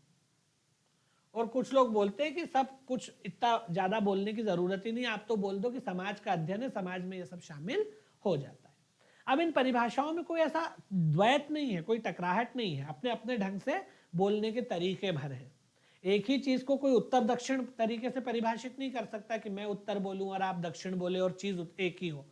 और कुछ लोग बोलते हैं कि सब कुछ इतना ज्यादा बोलने की जरूरत ही नहीं, आप तो बोल दो कि समाज का अध्ययन है, समाज में ये सब शामिल हो जाता है। अब इन परिभाषाओं में कोई ऐसा द्वैत नहीं है, कोई टकराहट नहीं है, अपने अपने ढंग से बोलने के तरीके भर हैं। एक ही चीज को कोई उत्तर दक्षिण तरीके से परिभाषित नहीं कर सकता कि मैं उत्तर बोलूं और आप दक्षिण बोले और चीज एक ही हो।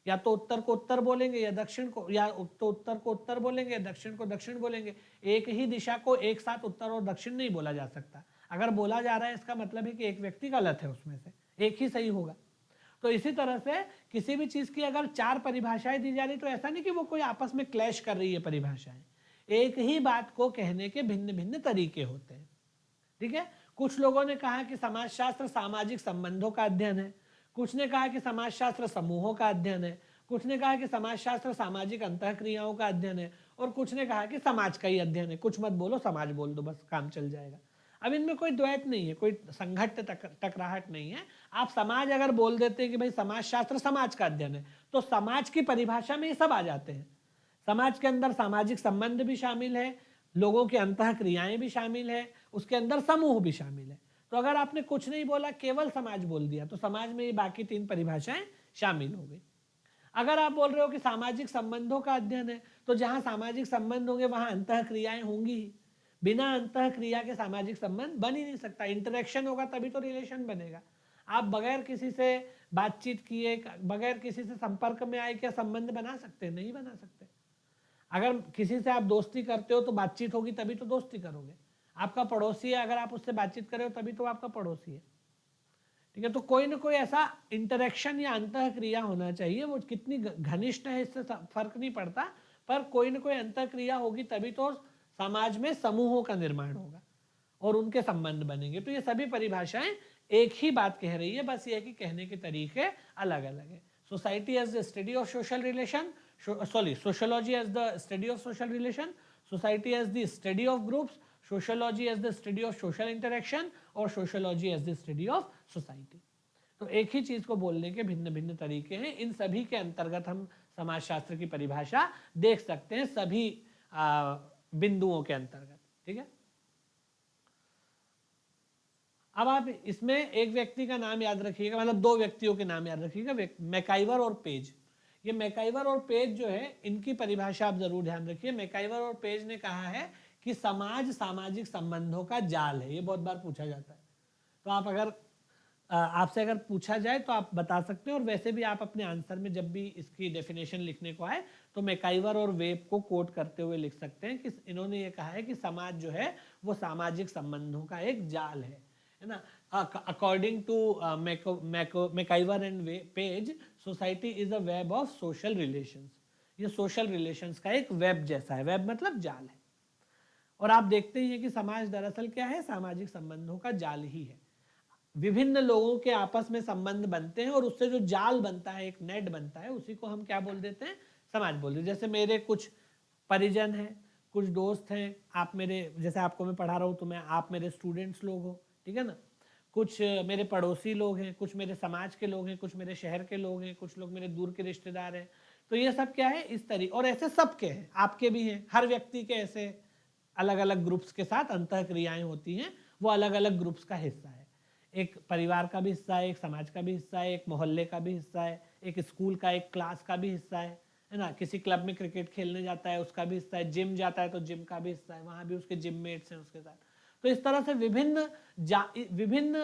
या तो उत्तर को उत्तर बोलेंगे या दक्षिण को, या तो उत्तर को उत्तर बोलेंगे या दक्षिण को दक्षिण बोलेंगे। एक ही दिशा को एक साथ उत्तर और दक्षिण नहीं बोला जा सकता। अगर बोला जा रहा है इसका मतलब है कि एक व्यक्ति गलत है, उसमें से एक ही सही होगा। तो इसी तरह से किसी भी चीज की अगर 4 परिभाषाएं दी जा रही तो ऐसा नहीं कि वो कोई आपस में क्लैश कर रही है परिभाषाएं, एक ही बात को कहने के भिन्न भिन्न तरीके होते हैं। ठीक है, कुछ लोगों ने कहा कि समाजशास्त्र सामाजिक संबंधों का अध्ययन है, कुछ ने कहा कि समाजशास्त्र समूहों का अध्ययन है, कुछ ने कहा कि समाजशास्त्र सामाजिक अंतःक्रियाओं का अध्ययन है, और कुछ ने कहा कि समाज का ही अध्ययन है। कुछ मत बोलो, समाज बोल दो, बस काम चल जाएगा। अब इनमें कोई द्वैत नहीं है, कोई संघट्ट टकराहट नहीं है। आप समाज अगर बोल देते हैं कि भाई समाजशास्त्र समाज का अध्ययन है, तो समाज की परिभाषा में ये सब आ जाते हैं। समाज के अंदर सामाजिक संबंध भी शामिल है, लोगों की अंतःक्रियाएं भी शामिल है, उसके अंदर समूह भी शामिल है। तो अगर आपने कुछ नहीं बोला, केवल समाज बोल दिया, तो समाज में ये बाकी 3 परिभाषाएं शामिल हो गई। अगर आप बोल रहे हो कि सामाजिक संबंधों का अध्ययन है, तो जहां सामाजिक संबंध होंगे वहां अंतःक्रियाएं होंगी ही। बिना अंतःक्रिया के सामाजिक संबंध बन ही नहीं सकता। इंटरेक्शन होगा तभी तो रिलेशन बनेगा। आप बगैर किसी से बातचीत किए, बगैर किसी से संपर्क में आए क्या संबंध बना सकते हैं? नहीं बना सकते। अगर किसी से आप दोस्ती करते हो तो बातचीत होगी तभी तो दोस्ती करोगे। आपका पड़ोसी है, अगर आप उससे बातचीत कर रहे हो तभी तो आपका पड़ोसी है। ठीक है, तो कोई ना कोई ऐसा इंटरेक्शन या अंतःक्रिया होना चाहिए। वो कितनी घनिष्ठ है इससे फर्क नहीं पड़ता, पर कोई ना कोई अंतःक्रिया होगी तभी तो समाज में समूहों का निर्माण होगा और उनके संबंध बनेंगे। तो ये सभी परिभाषाएं एक ही बात कह रही है, बस ये है कि कहने के तरीके अलग अलग है। Society as the study of social relation, sociology as the study of social relation, society as the study of groups, sociology as the study of social interaction, और sociology as the study of society. तो एक ही चीज को बोलने के भिन्न भिन्न तरीके हैं। इन सभी के अंतर्गत हम समाजशास्त्र की परिभाषा देख सकते हैं, सभी बिंदुओं के अंतर्गत। ठीक है, अब आप इसमें एक व्यक्ति का नाम याद रखिएगा, मतलब 2 व्यक्तियों के नाम याद रखिएगा, मैकाइवर और पेज। ये मैकाइवर और पेज जो है, इनकी परिभाषा आप जरूर ध्यान रखिए। मैकाइवर और पेज ने कहा है कि समाज सामाजिक संबंधों का जाल है। ये बहुत बार पूछा जाता है, तो आप अगर आपसे अगर पूछा जाए तो आप बता सकते हैं, और वैसे भी आप अपने आंसर में जब भी इसकी डेफिनेशन लिखने को आए तो मैकाइवर और वेब को कोट करते हुए लिख सकते हैं कि इन्होंने ये कहा है कि समाज जो है वो सामाजिक संबंधों का एक जाल है ना। According to MacIver and Page, society is a web of social relations. ये सोशल रिलेशंस का एक वेब जैसा है। वेब मतलब जाल है, और आप देखते ही हैं कि समाज दरअसल क्या है, सामाजिक संबंधों का जाल ही है। विभिन्न लोगों के आपस में संबंध बनते हैं और उससे जो जाल बनता है, एक नेट बनता है, उसी को हम क्या बोल देते हैं, समाज बोल देते हैं। जैसे मेरे कुछ परिजन हैं, कुछ दोस्त हैं, आप मेरे, जैसे आपको मैं पढ़ा रहा हूँ तो मैं, आप मेरे स्टूडेंट्स लोग हो, ठीक है ना। कुछ मेरे पड़ोसी लोग हैं, कुछ मेरे समाज के लोग हैं, कुछ मेरे शहर के लोग हैं, कुछ लोग मेरे दूर के रिश्तेदार हैं। तो ये सब क्या है इस तरीके, और ऐसे सबके हैं, आपके भी हैं, हर व्यक्ति के ऐसे अलग अलग ग्रुप्स के साथ अंतः क्रियाएं होती हैं, वो अलग अलग ग्रुप्स का हिस्सा है। एक परिवार का भी हिस्सा है, एक समाज का भी हिस्सा है, एक मोहल्ले का भी हिस्सा है, एक स्कूल का, एक क्लास का भी हिस्सा है ना। किसी क्लब में क्रिकेट खेलने जाता है उसका भी हिस्सा है, जिम जाता है तो जिम का भी हिस्सा है, वहाँ भी उसके जिम मेट्स हैं उसके साथ। तो इस तरह से विभिन्न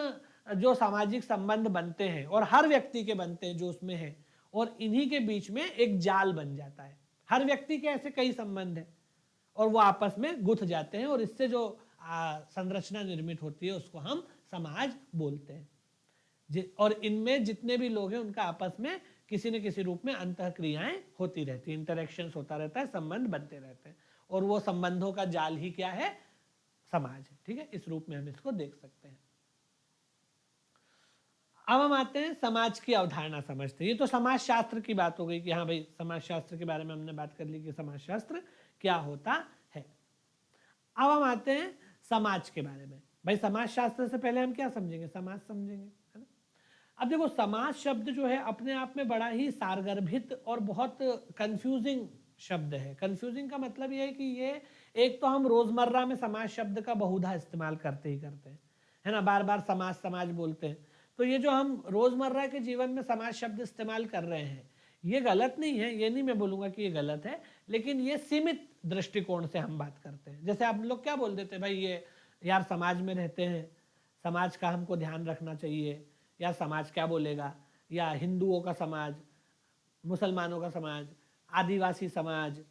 जो सामाजिक संबंध बनते हैं और हर व्यक्ति के बनते हैं जो उसमें है, और इन्हीं के बीच में एक जाल बन जाता है। हर व्यक्ति के ऐसे कई संबंध हैं और वो आपस में गुथ जाते हैं, और इससे जो संरचना निर्मित होती है उसको हम समाज बोलते हैं। और इनमें जितने भी लोग हैं उनका आपस में किसी न किसी रूप में अंतः क्रियाएं होती रहती है, इंटरेक्शंस होता रहता है, संबंध बनते रहते हैं, और वो संबंधों का जाल ही क्या है, समाज है। ठीक है, इस रूप में हम इसको देख सकते हैं। अब हम आते हैं समाज की अवधारणा समझते हैं। ये तो समाज शास्त्र की बात हो गई कि हाँ भाई समाज शास्त्र के बारे में हमने बात कर ली कि समाज शास्त्र क्या होता है। अब हम आते हैं समाज के बारे में। भाई समाज शास्त्र से पहले हम क्या समझेंगे, समाज समझेंगे, है ना। अब देखो समाज शब्द जो है अपने आप में बड़ा ही सारगर्भित और बहुत कंफ्यूजिंग शब्द है। कंफ्यूजिंग का मतलब ये है कि ये एक तो हम रोजमर्रा में समाज शब्द का बहुधा इस्तेमाल करते ही करते हैं, है ना, बार बार समाज समाज बोलते हैं। तो ये जो हम रोजमर्रा के जीवन में समाज शब्द इस्तेमाल कर रहे हैं ये गलत नहीं है, ये नहीं मैं बोलूंगा कि ये गलत है, लेकिन ये सीमित दृष्टिकोण से हम बात करते हैं। जैसे आप लोग क्या बोल देते हैं, भाई ये यार समाज में रहते हैं, समाज का हमको ध्यान रखना चाहिए, या समाज क्या बोलेगा, या हिंदुओं का समाज, मुसलमानों का समाज, आदिवासी समाज,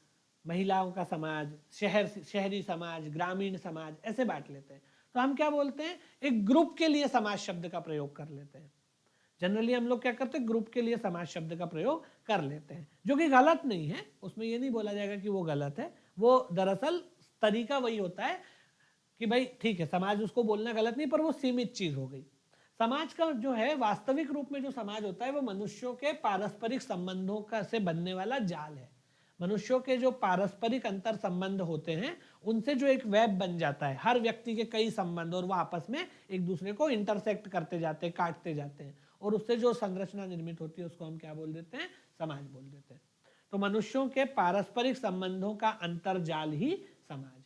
महिलाओं का समाज, शहरी समाज, ग्रामीण समाज, ऐसे बांट लेते हैं। तो हम क्या बोलते हैं, एक ग्रुप के लिए समाज शब्द का प्रयोग कर लेते हैं। जनरली हम लोग क्या करते हैं, ग्रुप के लिए समाज शब्द का प्रयोग कर लेते हैं, जो कि गलत नहीं है, उसमें ये नहीं बोला जाएगा कि वो गलत है। वो दरअसल तरीका वही होता है कि भाई ठीक है समाज उसको बोलना गलत नहीं, पर वो सीमित चीज हो गई। समाज का जो है वास्तविक रूप में जो समाज होता है वो मनुष्यों के पारस्परिक संबंधों का से बनने वाला जाल है। मनुष्यों के जो पारस्परिक अंतर संबंध होते हैं उनसे जो एक वेब बन जाता है, हर व्यक्ति के कई संबंध, और वो आपस में एक दूसरे को इंटरसेक्ट करते जाते हैं, काटते जाते हैं, और उससे जो संरचना निर्मित होती है उसको हम क्या बोल देते हैं, समाज बोल देते हैं। तो मनुष्यों के पारस्परिक संबंधों का अंतरजाल ही समाज है।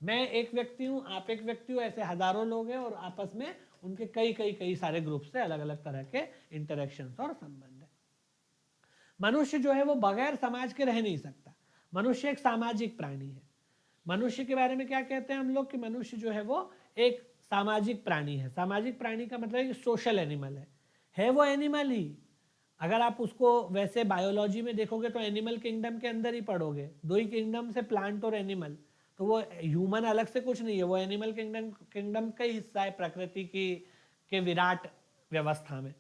मैं एक व्यक्ति हूं, आप एक व्यक्ति हो, ऐसे हजारों लोग हैं, और आपस में उनके कई कई कई सारे ग्रुप से अलग अलग तरह के इंटरेक्शंस और संबंध है। मनुष्य जो है वो बगैर समाज के रह नहीं सकता। मनुष्य एक सामाजिक प्राणी है। मनुष्य के बारे में क्या कहते हैं हम लोग कि मनुष्य जो है वो एक सामाजिक प्राणी है। सामाजिक प्राणी का मतलब है कि सोशल एनिमल है वो एनिमल ही। अगर आप उसको वैसे बायोलॉजी में देखोगे तो एनिमल किंगडम के अंदर ही पढ़ोगे, दो ही किंगडम से, प्लांट और एनिमल। तो वो ह्यूमन अलग से कुछ नहीं है, वो एनिमल किंगडम का ही हिस्सा है प्रकृति की के विराट व्यवस्था में।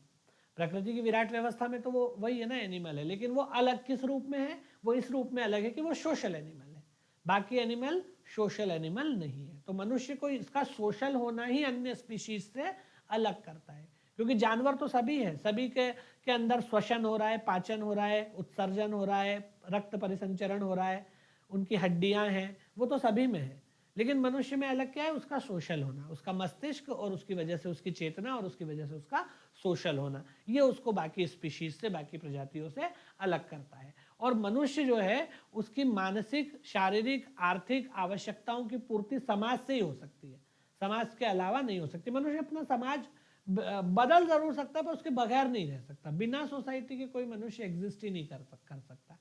प्रकृति की विराट व्यवस्था में तो वो वही है ना, एनिमल है, लेकिन वो अलग किस रूप में है, वो इस रूप में अलग है कि वो सोशल एनिमल है। बाकी एनिमल सोशल एनिमल नहीं है। तो मनुष्य को इसका सोशल होना ही अन्य स्पीशीज से अलग करता है, क्योंकि जानवर तो सभी है, सभी के अंदर श्वसन हो रहा है, पाचन हो रहा है, उत्सर्जन हो रहा है, रक्त परिसंचरण हो रहा है, उनकी हड्डियां हैं, वो तो सभी में है। लेकिन मनुष्य में अलग क्या है, उसका सोशल होना, उसका मस्तिष्क, और उसकी वजह से उसकी चेतना, और उसकी वजह से उसका सोशल होना, ये उसको बाकी स्पीशीज से, बाकी प्रजातियों से अलग करता है। और मनुष्य जो है उसकी मानसिक, शारीरिक, आर्थिक आवश्यकताओं की पूर्ति समाज से ही हो सकती है, समाज के अलावा नहीं हो सकती। मनुष्य अपना समाज बदल जरूर सकता है पर उसके बगैर नहीं रह सकता। बिना सोसाइटी के कोई मनुष्य एग्जिस्ट ही नहीं कर सकता।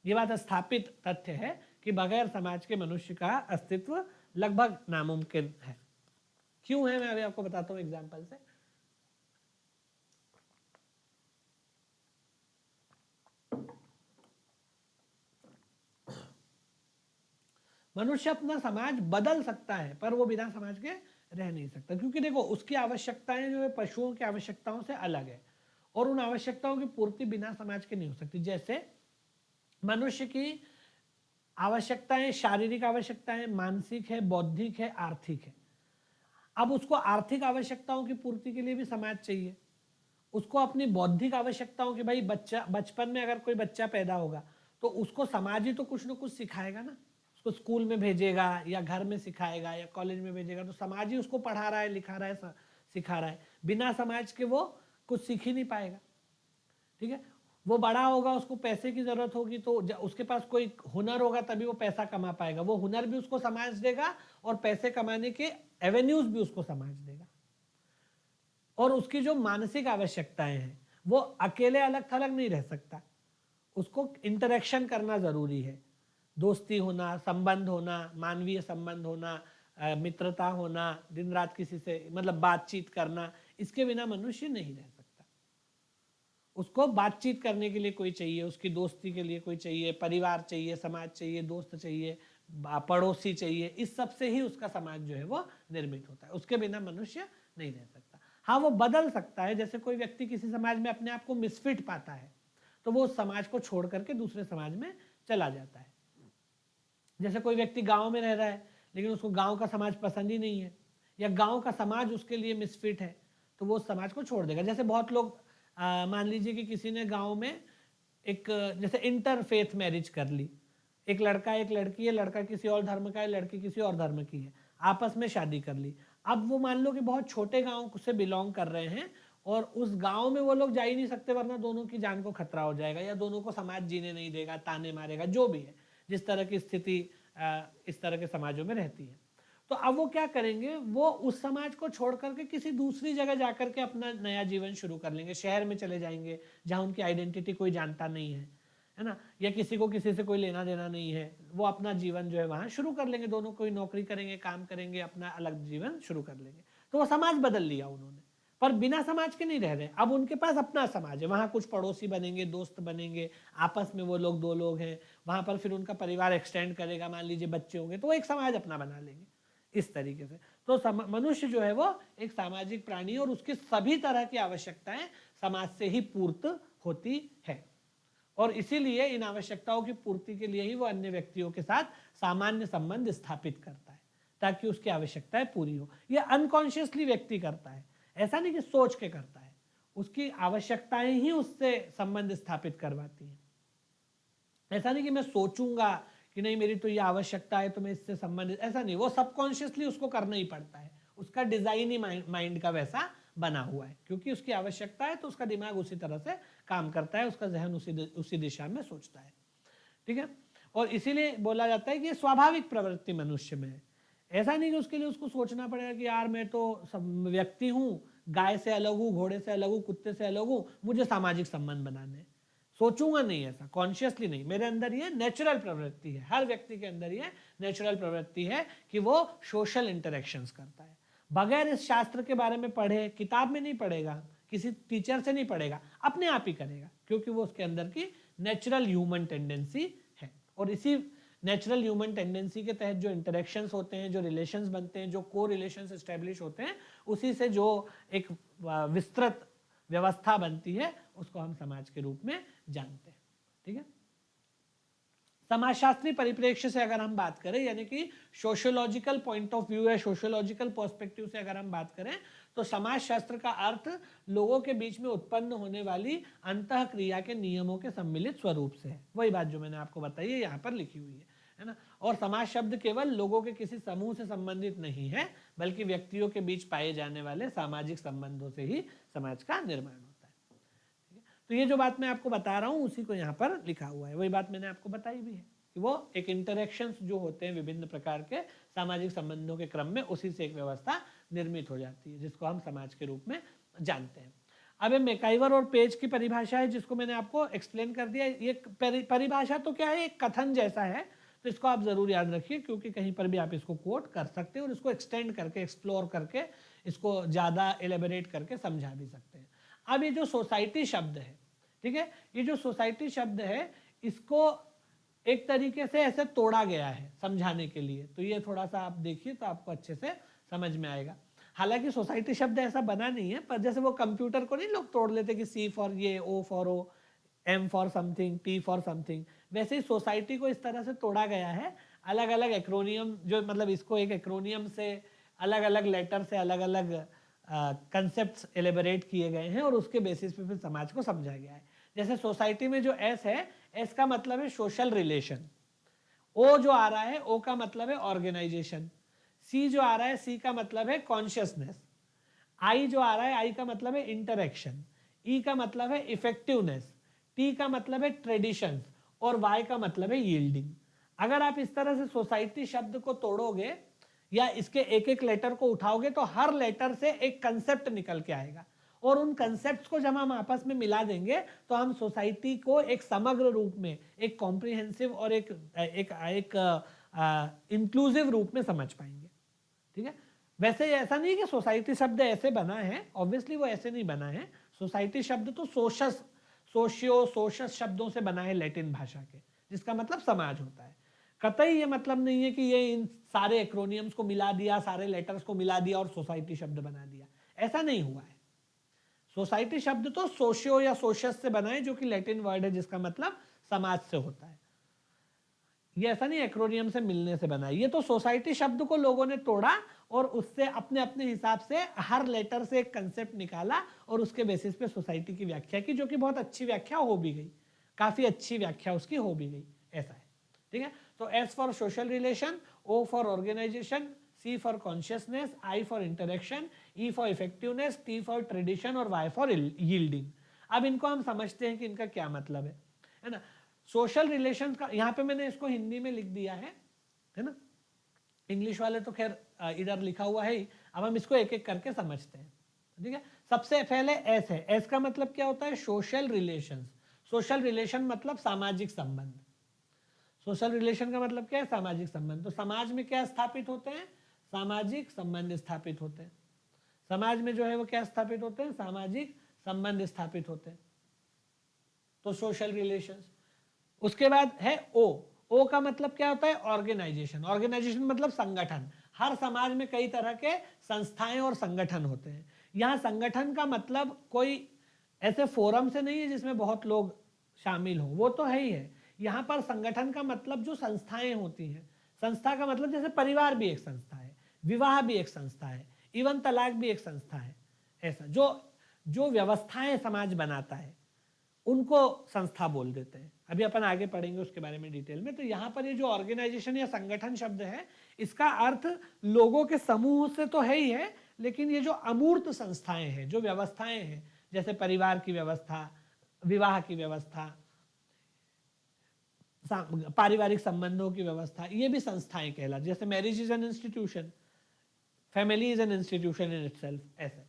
ये बात स्थापित तथ्य है कि बगैर समाज के मनुष्य का अस्तित्व लगभग नामुमकिन है। क्यों है, मैं अभी आपको बताता हूं एग्जाम्पल से। मनुष्य अपना समाज बदल सकता है पर वो बिना समाज के रह नहीं सकता, क्योंकि देखो उसकी आवश्यकताएं जो है पशुओं की आवश्यकताओं से अलग है, और उन आवश्यकताओं की पूर्ति बिना समाज के नहीं हो सकती। जैसे मनुष्य की आवश्यकताएं, शारीरिक आवश्यकताएं, मानसिक है, बौद्धिक है, आर्थिक है। अब उसको आर्थिक आवश्यकताओं की पूर्ति के लिए भी समाज चाहिए। उसको अपनी बौद्धिक आवश्यकताओं की, भाई बच्चा, बचपन में अगर कोई बच्चा पैदा होगा तो उसको समाज ही तो कुछ ना कुछ सिखाएगा ना, उसको स्कूल में भेजेगा या घर में सिखाएगा या कॉलेज में भेजेगा, तो समाज ही उसको पढ़ा रहा है, लिखा रहा है, सिखा रहा है। बिना समाज के वो कुछ सीख ही नहीं पाएगा। ठीक है, वो बड़ा होगा, उसको पैसे की जरूरत होगी, तो उसके पास कोई हुनर होगा तभी वो पैसा कमा पाएगा। वो हुनर भी उसको समाज देगा और पैसे कमाने के एवेन्यूज भी उसको समाज देगा। और उसकी जो मानसिक आवश्यकताएं हैं वो अकेले अलग थलग नहीं रह सकता, उसको इंटरेक्शन करना जरूरी है। दोस्ती होना, संबंध होना, मानवीय संबंध होना, मित्रता होना, दिन रात किसी से मतलब बातचीत करना, इसके बिना मनुष्य नहीं रह सकता। उसको बातचीत करने के लिए कोई चाहिए, उसकी दोस्ती के लिए कोई चाहिए, परिवार चाहिए, समाज चाहिए, दोस्त चाहिए, पड़ोसी चाहिए। इस सब से ही उसका समाज जो है वो निर्मित होता है। उसके बिना मनुष्य नहीं रह सकता। हाँ, वो बदल सकता है। जैसे कोई व्यक्ति किसी समाज में अपने आप को मिसफिट पाता है तो वो उस समाज को छोड़ करके दूसरे समाज में चला जाता है। जैसे कोई व्यक्ति गांव में रह रहा है लेकिन उसको गांव का समाज पसंद ही नहीं है, या गांव का समाज उसके लिए मिसफिट है, तो वो उस समाज को छोड़ देगा। जैसे बहुत लोग मान लीजिए कि किसी ने गांव में एक जैसे इंटरफेथ मैरिज कर ली, एक लड़का एक लड़की है, लड़का किसी और धर्म का है, लड़की किसी और धर्म की है, आपस में शादी कर ली। अब वो मान लो कि बहुत छोटे गांव से बिलोंग कर रहे हैं और उस गांव में वो लोग जा ही नहीं सकते वरना दोनों की जान को खतरा हो जाएगा, या दोनों को समाज जीने नहीं देगा, ताने मारेगा, जो भी है, जिस तरह की स्थिति इस तरह के समाजों में रहती है। तो अब वो क्या करेंगे, वो उस समाज को छोड़ करके किसी दूसरी जगह जाकर के अपना नया जीवन शुरू कर लेंगे, शहर में चले जाएंगे जहां उनकी आइडेंटिटी कोई जानता नहीं है ना, या किसी को किसी से कोई लेना देना नहीं है। वो अपना जीवन जो है वहां शुरू कर लेंगे, दोनों कोई नौकरी करेंगे, काम करेंगे, अपना अलग जीवन शुरू कर लेंगे। तो वो समाज बदल लिया उन्होंने, पर बिना समाज के नहीं रह रहे। अब उनके पास अपना समाज है, वहां कुछ पड़ोसी बनेंगे, दोस्त बनेंगे, आपस में वो लोग दो लोग हैं, वहां पर फिर उनका परिवार एक्सटेंड करेगा, मान लीजिए बच्चे होंगे तो वो एक समाज अपना बना लेंगे इस तरीके से। तो मनुष्य जो है वो एक सामाजिक प्राणी, और उसकी सभी तरह की आवश्यकताएं समाज से ही पूर्त होती है, और इसीलिए इन आवश्यकताओं की पूर्ति के लिए ही वो अन्य व्यक्तियों के साथ सामान्य संबंध स्थापित करता है ताकि उसकी आवश्यकताएं पूरी हो। ये अनकॉन्शियसली व्यक्ति करता है, ऐसा नहीं कि सोच के करता है, उसकी आवश्यकताएं ही उससे संबंध स्थापित करवाती हैं। ऐसा नहीं कि मैं सोचूंगा कि नहीं मेरी तो ये आवश्यकता है तो मैं इससे संबंधित, ऐसा नहीं, वो सबकॉन्शियसली उसको करना ही पड़ता है। उसका डिजाइन ही माइंड का वैसा बना हुआ है, क्योंकि उसकी आवश्यकता है तो उसका दिमाग उसी तरह से काम करता है, उसका जहन उसी दिशा में सोचता है। ठीक है, और इसीलिए बोला जाता है कि ये स्वाभाविक प्रवृत्ति मनुष्य में है। ऐसा नहीं कि उसके लिए उसको सोचना पड़ेगा कि यार मैं तो व्यक्ति हूँ, गाय से अलग हूँ, घोड़े से अलग हूँ, कुत्ते से अलग हूँ, मुझे सामाजिक संबंध बनाने, सोचूंगा नहीं, ऐसा कॉन्शियसली नहीं। मेरे अंदर ये नेचुरल प्रवृत्ति है, हर व्यक्ति के अंदर ये नेचुरल प्रवृत्ति है कि वो सोशल इंटरेक्शंस करता है, बगैर इस शास्त्र के बारे में पढ़े, किताब में नहीं पढ़ेगा, किसी टीचर से नहीं पढ़ेगा, अपने आप ही करेगा, क्योंकि वो उसके अंदर की नेचुरल ह्यूमन टेंडेंसी है। और इसी नेचुरल ह्यूमन टेंडेंसी के तहत जो इंटरेक्शंस होते हैं, जो रिलेशंस बनते हैं, जो को रिलेशंस एस्टेब्लिश होते हैं, उसी से जो एक विस्तृत व्यवस्था बनती है उसको हम समाज के रूप में जानते हैं। ठीक है, समाजशास्त्री परिप्रेक्ष्य से अगर हम बात करें, यानी कि सोशियोलॉजिकल पॉइंट ऑफ व्यू है, सोशियोलॉजिकल पर्सपेक्टिव से अगर हम बात करें, तो समाजशास्त्र का अर्थ लोगों के बीच में उत्पन्न होने वाली अंतः क्रिया के नियमों के सम्मिलित स्वरूप से है। वही बात जो मैंने आपको बताई है यहाँ पर लिखी हुई है ना। और समाज शब्द केवल लोगों के किसी समूह से संबंधित नहीं है, बल्कि व्यक्तियों के बीच पाए जाने वाले सामाजिक संबंधों से ही समाज का निर्माण होता है। तो ये जो बात मैं आपको बता रहा हूँ उसी को यहाँ पर लिखा हुआ है, वही बात मैंने आपको बताई भी है कि वो एक इंटरेक्शंस जो होते हैं विभिन्न प्रकार के सामाजिक संबंधों के क्रम में, उसी से एक व्यवस्था निर्मित हो जाती है जिसको हम समाज के रूप में जानते हैं। अब मैकाइवर और पेज की परिभाषा है जिसको मैंने आपको एक्सप्लेन कर दिया। ये परिभाषा तो क्या है, एक कथन जैसा है, तो इसको आप जरूर याद रखिए, क्योंकि कहीं पर भी आप इसको कोट कर सकते हैं और इसको एक्सटेंड करके, एक्सप्लोर करके, इसको ज़्यादा एलेबोरेट करके समझा भी सकते हैं। अब ये जो सोसाइटी शब्द है, ठीक है, ये जो सोसाइटी शब्द है इसको एक तरीके से ऐसे तोड़ा गया है समझाने के लिए, तो ये थोड़ा सा आप देखिए तो आपको अच्छे से समझ में आएगा। हालांकि सोसाइटी शब्द ऐसा बना नहीं है, पर जैसे वो कंप्यूटर को नहीं लोग तोड़ लेते कि सी फॉर ये, O for O, M for something, T for something, वैसे ही सोसाइटी को इस तरह से तोड़ा गया है। अलग अलग एक्रोनियम, जो मतलब इसको एक एक्रोनियम से अलग अलग लेटर से अलग अलग कंसेप्ट्स एलिबरेट किए गए हैं और उसके बेसिस पे फिर समाज को समझा गया है। जैसे सोसाइटी में जो एस है, एस का मतलब है सोशल रिलेशन, ओ जो आ रहा है, ओ का मतलब है ऑर्गेनाइजेशन। सी जो आ रहा है, सी का मतलब है कॉन्शियसनेस। आई जो आ रहा है, आई का मतलब है इंटरेक्शन। ई का मतलब है इफेक्टिवनेस। टी का मतलब है ट्रेडिशन। और वाई का मतलब है यील्डिंग। अगर आप इस तरह से सोसाइटी शब्द को तोड़ोगे या इसके एक एक लेटर को उठाओगे तो हर लेटर से एक कंसेप्ट निकल के आएगा, और उन कंसेप्ट्स को जब हम आपस में मिला देंगे तो हम सोसाइटी को एक समग्र रूप में, एक कॉम्प्रिहेंसिव और एक इंक्लूसिव रूप में समझ पाएंगे। ठीक है। वैसे ऐसा नहीं कि सोसाइटी शब्द ऐसे बना है, ऑब्वियसली वो ऐसे नहीं बना है। सोसाइटी शब्द तो सोशस शब्दों से बना है, लैटिन भाषा के, जिसका मतलब समाज होता है। कतई ये मतलब नहीं है कि ये इन सारे एक्रोनियम्स को मिला दिया, सारे लेटर्स को मिला दिया और सोसाइटी शब्द बना दिया, ऐसा नहीं हुआ है। सोसाइटी शब्द तो सोशियो या सोशस से बना है, जो कि लैटिन वर्ड है जिसका मतलब समाज से होता है। ये ऐसा नहीं एक्रोनियम से मिलने से बना है। ये तो सोसाइटी शब्द को लोगों ने तोड़ा और उससे अपने अपने हिसाब से हर लेटर से एक कंसेप्ट निकाला और उसके बेसिस पे सोसाइटी की व्याख्या की, जो कि बहुत अच्छी व्याख्या हो भी गई, काफी अच्छी व्याख्या उसकी हो भी गई, ऐसा है। ठीक है। तो S for social relation, O for organisation, C for consciousness, I for interaction, E for effectiveness, T for tradition और वाई फॉर यील्डिंग। अब इनको हम समझते हैं कि इनका क्या मतलब है ना। सोशल रिलेशन का यहां पे मैंने इसको हिंदी में लिख दिया है ना। इंग्लिश वाले तो खैर इधर लिखा हुआ है ही। अब हम इसको एक एक करके समझते हैं। ठीक है। सबसे पहले एस है। एस का मतलब क्या होता है? Social relations. सोशल रिलेशन मतलब सामाजिक संबंध। सोशल रिलेशन का मतलब क्या है? सामाजिक संबंध। तो समाज में क्या स्थापित होते हैं? सामाजिक संबंध स्थापित होते हैं। समाज में जो है वो क्या स्थापित होते हैं? सामाजिक संबंध स्थापित होते हैं। तो सोशल रिलेशंस। उसके बाद है ओ। ओ का मतलब क्या होता है? ऑर्गेनाइजेशन। ऑर्गेनाइजेशन मतलब संगठन। हर समाज में कई तरह के संस्थाएं और संगठन होते हैं। यहां संगठन का मतलब कोई ऐसे फोरम से नहीं है जिसमें बहुत लोग शामिल हो, वो तो है ही है। यहां पर संगठन का मतलब जो संस्थाएं होती हैं। संस्था का मतलब जैसे परिवार भी एक संस्था है, विवाह भी एक संस्था है, इवन तलाक भी एक संस्था है। ऐसा जो जो व्यवस्थाएं समाज बनाता है उनको संस्था बोल देते हैं। अभी अपन आगे पढ़ेंगे उसके बारे में डिटेल में। तो यहाँ पर ये जो ऑर्गेनाइजेशन या संगठन शब्द है, इसका अर्थ लोगों के समूह से तो है ही है, लेकिन ये जो अमूर्त संस्थाएं हैं, जो व्यवस्थाएं हैं, जैसे परिवार की व्यवस्था, विवाह की व्यवस्था, पारिवारिक संबंधों की व्यवस्था, ये भी संस्थाएं कहला। जैसे marriage is an institution, family is an institution in itself, ऐसे।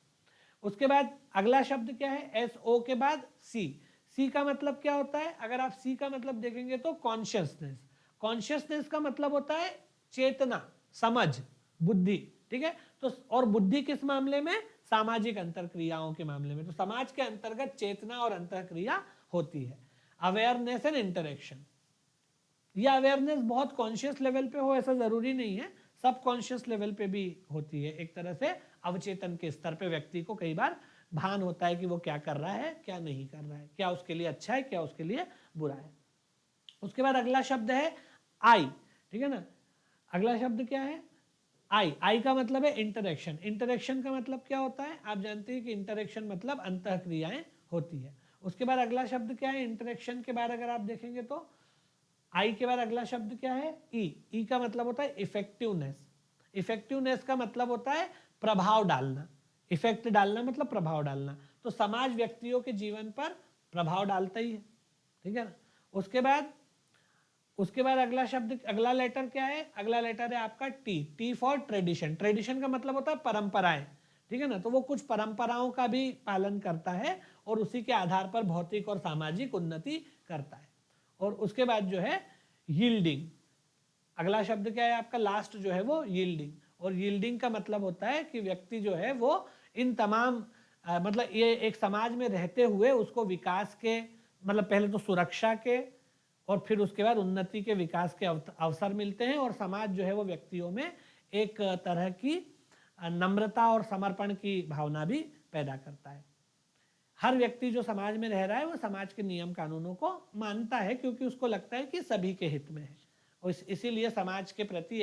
उसके बाद अगला शब्द क्या है? एस ओ के बाद सी। सी का मतलब क्या होता है? अगर आप सी का मतलब देखेंगे तो कॉन्शियसनेस। कॉन्शियसनेस का मतलब होता है चेतना, समझ, बुद्धि। ठीक है। तो और बुद्धि किस मामले में? सामाजिक अंतरक्रियाओं के मामले में। तो समाज के अंतर्गत चेतना और अंतरक्रिया होती है। Awareness and interaction. यह अवेयरनेस बहुत कॉन्शियस लेवल पे हो ऐसा जरूरी नहीं है, सब कॉन्शियस लेवल पे भी होती है। एक तरह से अवचेतन के स्तर पे व्यक्ति को कई बार भान होता है कि वो क्या कर रहा है, क्या नहीं कर रहा है, क्या उसके लिए अच्छा है, क्या उसके लिए बुरा है। उसके बाद अगला शब्द है आई। ठीक है ना। अगला शब्द क्या है? आई। आई का मतलब है इंटरेक्शन। इंटरेक्शन का मतलब क्या होता है? आप जानते हैं कि इंटरेक्शन मतलब अंतः क्रियाएं होती है। उसके बाद अगला शब्द क्या है? इंटरेक्शन के बाद अगर आप देखेंगे तो आई के बाद अगला शब्द क्या है? ई। ई का मतलब होता है इफेक्टिवनेस। इफेक्टिवनेस का मतलब होता है प्रभाव डालना। इफेक्ट डालना मतलब प्रभाव डालना। तो समाज व्यक्तियों के जीवन पर प्रभाव डालता ही है। ठीक है ना। उसके बाद अगला शब्द, अगला लेटर क्या है? अगला लेटर है आपका T. T for tradition. Tradition का मतलब होता है परंपराएं। ठीक है ना। तो वो कुछ परंपराओं का भी पालन करता है और उसी के आधार पर भौतिक और सामाजिक उन्नति करता है। और उसके बाद जो है यील्डिंग। अगला शब्द क्या है आपका? लास्ट जो है वो यील्डिंग। और यील्डिंग का मतलब होता है कि व्यक्ति जो है वो इन तमाम मतलब ये एक समाज में रहते हुए उसको विकास के, मतलब पहले तो सुरक्षा के और फिर उसके बाद उन्नति के, विकास के अवसर मिलते हैं। और समाज जो है वो व्यक्तियों में एक तरह की नम्रता और समर्पण की भावना भी पैदा करता है। हर व्यक्ति जो समाज में रह रहा है वो समाज के नियम कानूनों को मानता है, क्योंकि उसको लगता है कि सभी के हित में है। और इसीलिए समाज के प्रति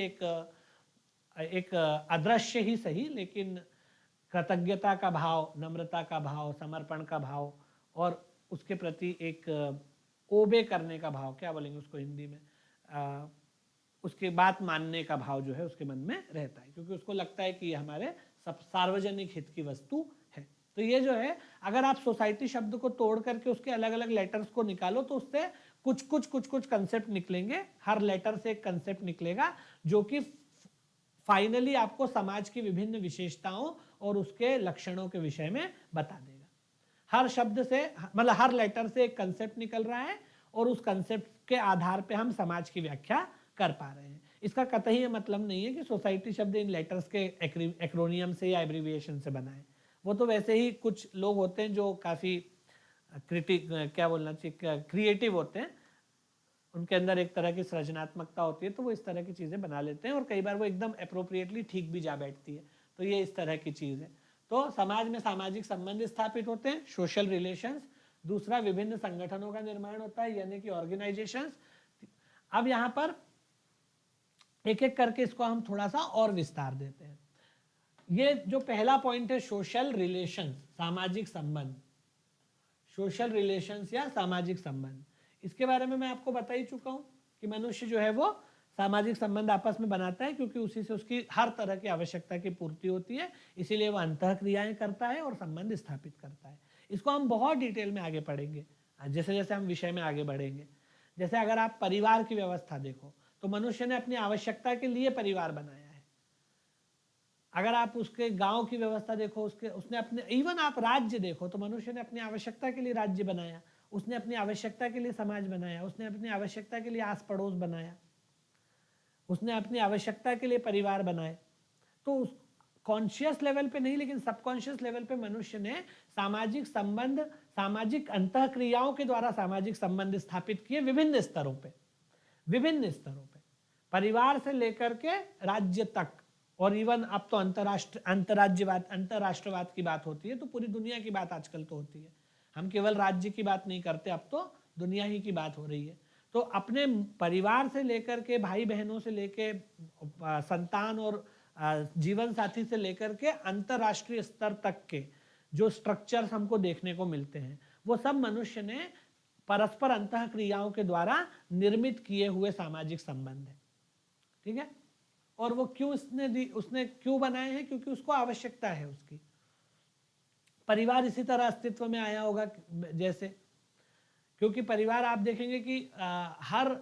एक अदृश्य ही सही लेकिन कृतज्ञता का भाव, नम्रता का भाव, समर्पण का भाव और उसके प्रति एक ओबे करने का भाव, क्या बोलेंगे उसको हिंदी में, उसके बात मानने का भाव जो है उसके मन में रहता है, क्योंकि उसको लगता है कि ये हमारे सब सार्वजनिक हित की वस्तु है। तो ये जो है, अगर आप सोसाइटी शब्द को तोड़ करके उसके अलग अलग लेटर्स को निकालो तो उससे कुछ कंसेप्ट निकलेंगे। हर लेटर से एक कंसेप्ट निकलेगा जो कि फाइनली आपको समाज की विभिन्न विशेषताओं और उसके लक्षणों के विषय में बता देगा। हर शब्द से, मतलब हर लेटर से एक कंसेप्ट निकल रहा है और उस कंसेप्ट के आधार पे हम समाज की व्याख्या कर पा रहे हैं। इसका कतई ये मतलब नहीं है कि सोसाइटी शब्द इन लेटर्स के एक्रोनियम से या एब्रीविएशन से बना है। वो तो वैसे ही कुछ लोग होते हैं जो काफ़ी क्या बोलना चाहिए, क्रिएटिव होते हैं, उनके अंदर एक तरह की सृजनात्मकता होती है, तो वो इस तरह की चीज़ें बना लेते हैं और कई बार वो एकदम अप्रोप्रिएटली ठीक भी जा बैठती है। तो ये इस तरह की चीज़ है। तो समाज में सामाजिक संबंध स्थापित होते हैं, सोशल रिलेशंस। दूसरा, विभिन्न संगठनों का निर्माण होता है, यानी कि ऑर्गेनाइजेशंस। अब यहाँ पर एक एक करके इसको हम थोड़ा सा और विस्तार देते हैं। ये जो पहला पॉइंट है, सोशल रिलेशंस, सामाजिक संबंध, सोशल रिलेशंस या सामाजिक संबंध, इसके बारे में मैं आपको बता ही चुका हूँ कि मनुष्य जो है वो सामाजिक संबंध आपस में बनाता है, क्योंकि उसी से उसकी हर तरह की आवश्यकता की पूर्ति होती है, इसीलिए वो अंतः क्रियाएं करता है और संबंध स्थापित करता है। इसको हम बहुत डिटेल में आगे पढ़ेंगे जैसे जैसे हम विषय में आगे बढ़ेंगे। जैसे अगर आप परिवार की व्यवस्था देखो तो मनुष्य ने अपनी आवश्यकता के लिए परिवार बनाया है। अगर आप उसके गांव की व्यवस्था देखो, उसने अपने, इवन आप राज्य देखो तो मनुष्य ने अपनी आवश्यकता के लिए राज्य बनाया, उसने अपनी आवश्यकता के लिए समाज बनाया, उसने अपनी आवश्यकता के लिए आस पड़ोस बनाया, उसने अपनी आवश्यकता के लिए परिवार बनाए। तो कॉन्शियस लेवल पे नहीं, लेकिन सबकॉन्शियस लेवल पे मनुष्य ने सामाजिक संबंध, सामाजिक अंतः क्रियाओं के द्वारा सामाजिक संबंध स्थापित किए विभिन्न स्तरों पे, परिवार से लेकर के राज्य तक, और इवन अब तो अंतरराष्ट्रवाद की बात होती है, तो पूरी दुनिया की बात आजकल तो होती है। हम केवल राज्य की बात नहीं करते, अब तो दुनिया ही की बात हो रही है। तो अपने परिवार से लेकर के, भाई बहनों से लेकर, संतान और जीवन साथी से लेकर के अंतरराष्ट्रीय स्तर तक के जो स्ट्रक्चर्स हमको देखने को मिलते हैं, वो सब मनुष्य ने परस्पर अंतः क्रियाओं के द्वारा निर्मित किए हुए सामाजिक संबंध है। ठीक है। और वो क्यों उसने क्यों बनाए हैं? क्योंकि उसको आवश्यकता है उसकी। परिवार इसी तरह अस्तित्व में आया होगा जैसे, क्योंकि परिवार आप देखेंगे कि हर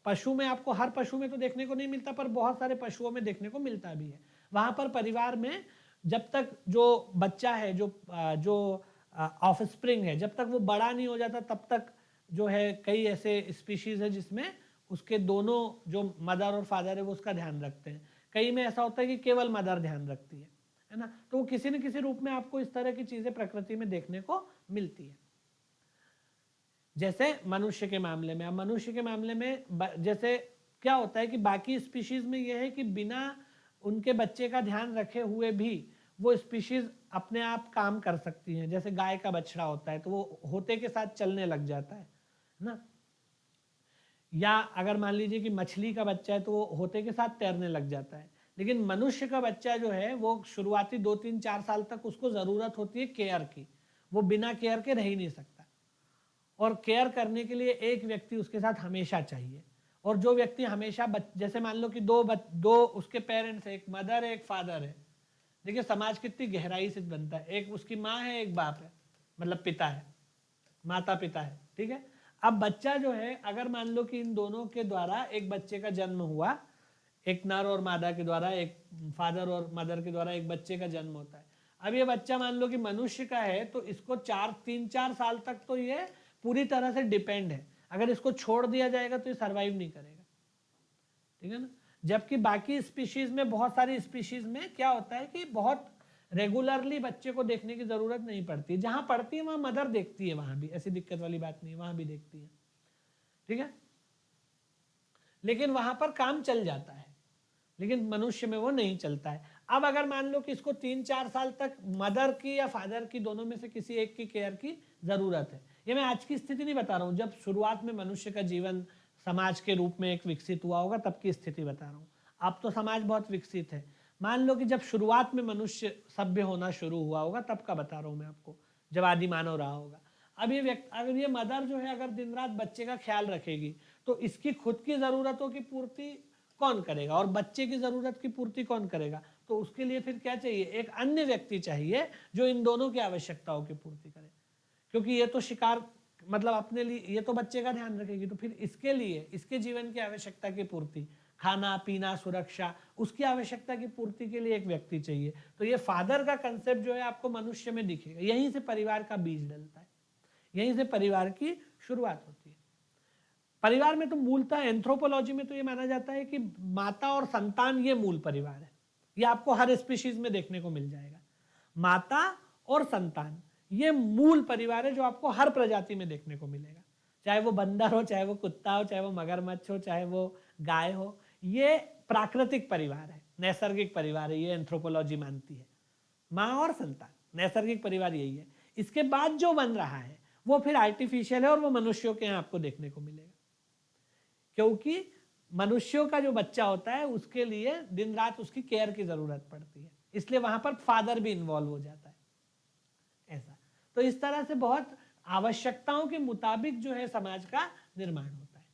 पशु में, आपको हर पशु में तो देखने को नहीं मिलता, पर बहुत सारे पशुओं में देखने को मिलता भी है। वहां पर परिवार में जब तक जो बच्चा है, जो ऑफस्प्रिंग है, जब तक वो बड़ा नहीं हो जाता तब तक जो है कई ऐसे स्पीशीज है जिसमें उसके दोनों जो मदर और फादर है वो उसका ध्यान रखते हैं। कई में ऐसा होता है कि केवल मदर ध्यान रखती है ना। तो वो किसी न किसी रूप में आपको इस तरह की चीजें प्रकृति में देखने को मिलती है। जैसे मनुष्य के मामले में, अब मनुष्य के मामले में जैसे क्या होता है कि बाकी स्पीशीज में यह है कि बिना उनके बच्चे का ध्यान रखे हुए भी वो स्पीशीज अपने आप काम कर सकती हैं। जैसे गाय का बछड़ा होता है तो वो होते के साथ चलने लग जाता है ना, या अगर मान लीजिए कि मछली का बच्चा है तो वो होते के साथ तैरने लग जाता है। लेकिन मनुष्य का बच्चा जो है वो शुरुआती 2-3-4 साल तक उसको जरूरत होती है केयर की, वो बिना केयर के रह ही नहीं सकता, और केयर करने के लिए एक व्यक्ति उसके साथ हमेशा चाहिए। और जो व्यक्ति हमेशा जैसे मान लो कि दो उसके पेरेंट्स है, एक मदर है एक फादर है। देखिए समाज कितनी गहराई से बनता है, एक उसकी माँ है एक बाप है, मतलब पिता है, माता पिता है। ठीक है। अब बच्चा जो है, अगर मान लो कि इन दोनों के द्वारा एक बच्चे का जन्म हुआ, एक नर और मादा के द्वारा, एक फादर और मदर के द्वारा एक बच्चे का जन्म होता है। अब ये बच्चा मान लो कि मनुष्य का है तो इसको 3-4 साल तक तो ये पूरी तरह से डिपेंड है। अगर इसको छोड़ दिया जाएगा तो ये सरवाइव नहीं करेगा। ठीक है ना। जबकि बाकी स्पीशीज में, बहुत सारी स्पीशीज में क्या होता है कि बहुत रेगुलरली बच्चे को देखने की जरूरत नहीं पड़ती, जहां पड़ती है वहां मदर देखती है, वहां भी ऐसी दिक्कत वाली बात नहीं है, वहां भी देखती है। ठीक है। लेकिन वहां पर काम चल जाता है, लेकिन मनुष्य में वो नहीं चलता है। अब अगर मान लो कि इसको 3-4 साल तक मदर की या फादर की, दोनों में से किसी एक की केयर की जरूरत है। ये मैं आज की स्थिति नहीं बता रहा हूं, जब शुरुआत में मनुष्य का जीवन समाज के रूप में एक विकसित हुआ होगा तब की स्थिति बता रहा हूं। अब तो समाज बहुत विकसित है। मान लो कि जब शुरुआत में मनुष्य सभ्य होना शुरू हुआ होगा तब का बता रहा हूं मैं आपको, जब आदि मानव रहा होगा। अब अगर ये मदर जो है अगर दिन रात बच्चे का ख्याल रखेगी तो इसकी खुद की जरूरतों की पूर्ति कौन करेगा, और बच्चे की जरूरत की पूर्ति कौन करेगा? तो उसके लिए फिर क्या चाहिए? एक अन्य व्यक्ति चाहिए जो इन दोनों की आवश्यकताओं की पूर्ति करे, क्योंकि ये तो शिकार मतलब अपने लिए, ये तो बच्चे का ध्यान रखेगी, तो फिर इसके लिए, इसके जीवन की आवश्यकता की पूर्ति, खाना पीना सुरक्षा, उसकी आवश्यकता की पूर्ति के लिए एक व्यक्ति चाहिए। तो ये फादर का कंसेप्ट जो है आपको मनुष्य में दिखेगा, यहीं से परिवार का बीज डलता है, यहीं से परिवार की शुरुआत होती है। परिवार में तो मूलतः एंथ्रोपोलॉजी में तो ये माना जाता है कि माता और संतान ये मूल परिवार है। ये आपको हर स्पीशीज में देखने को मिल जाएगा। माता और संतान ये मूल परिवार है जो आपको हर प्रजाति में देखने को मिलेगा, चाहे वो बंदर हो, चाहे वो कुत्ता हो, चाहे वो मगरमच्छ हो, चाहे वो गाय हो। ये प्राकृतिक परिवार है, नैसर्गिक परिवार है, ये एंथ्रोपोलॉजी मानती है। माँ और संतान, नैसर्गिक परिवार यही है। इसके बाद जो बन रहा है वो फिर आर्टिफिशियल है, और वो मनुष्यों के यहाँ आपको देखने को मिलेगा, क्योंकि मनुष्यों का जो बच्चा होता है उसके लिए दिन रात उसकी केयर की जरूरत पड़ती है, इसलिए वहां पर फादर भी इन्वॉल्व हो जाता है। ऐसा तो इस तरह से बहुत आवश्यकताओं के मुताबिक जो है समाज का निर्माण होता है,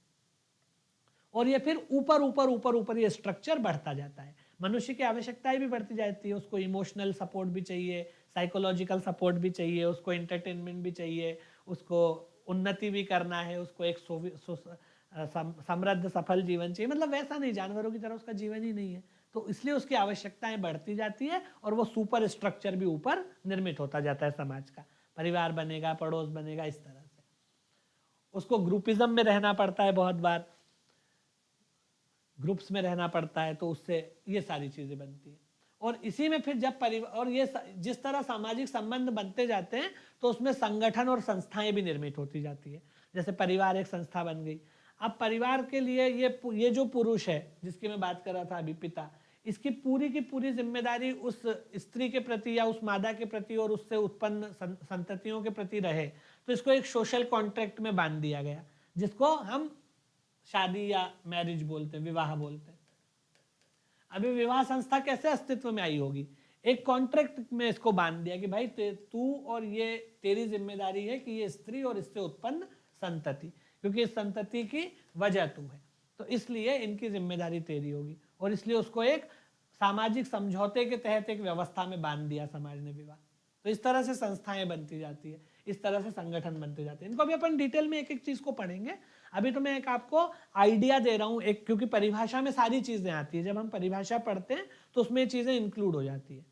और ये फिर ऊपर ऊपर ऊपर ऊपर ये स्ट्रक्चर बढ़ता जाता है। मनुष्य की आवश्यकताएं भी बढ़ती जाती है, उसको इमोशनल सपोर्ट भी चाहिए, साइकोलॉजिकल सपोर्ट भी चाहिए, उसको एंटरटेनमेंट भी चाहिए, उसको उन्नति भी करना है, उसको एक समृद्ध सफल जीवन चाहिए। मतलब वैसा नहीं, जानवरों की तरह उसका जीवन ही नहीं है, तो इसलिए उसकी आवश्यकताएं बढ़ती जाती है, और वो सुपर स्ट्रक्चर भी ऊपर निर्मित होता जाता है समाज का। परिवार बनेगा, पड़ोस बनेगा, इस तरह से उसको ग्रुपिज्म में रहना पड़ता है, बहुत बार ग्रुप्स में रहना पड़ता है, तो उससे ये सारी चीजें बनती है। और इसी में फिर जब परिवार, और ये जिस तरह सामाजिक संबंध बनते जाते हैं तो उसमें संगठन और संस्थाएं भी निर्मित होती जाती है। जैसे परिवार एक संस्था बन गई। अब परिवार के लिए ये जो पुरुष है जिसकी मैं बात कर रहा था अभी, पिता, इसकी की पूरी जिम्मेदारी उस स्त्री के प्रति या उस मादा के प्रति और उससे उत्पन्न संततियों के प्रति रहे, तो इसको एक सोशल कॉन्ट्रैक्ट में बांध दिया गया, जिसको हम शादी या मैरिज बोलते हैं, विवाह बोलते हैं। अभी विवाह संस्था कैसे अस्तित्व में आई होगी? एक कॉन्ट्रैक्ट में इसको बांध दिया कि भाई तू और ये तेरी जिम्मेदारी है कि ये स्त्री और इससे उत्पन्न संतति, क्योंकि इस संतति की वजह तू है, तो इसलिए इनकी जिम्मेदारी तेरी होगी। और इसलिए उसको एक सामाजिक समझौते के तहत एक व्यवस्था में बांध दिया समाज ने विवाह। तो इस तरह से संस्थाएं बनती जाती है, इस तरह से संगठन बनते जाते हैं। इनको अभी अपन डिटेल में एक एक चीज को पढ़ेंगे। अभी तो मैं एक आपको आइडिया दे रहा हूं, एक, क्योंकि परिभाषा में सारी चीजें आती है। जब हम परिभाषा पढ़ते हैं तो उसमें चीजें इंक्लूड हो जाती है।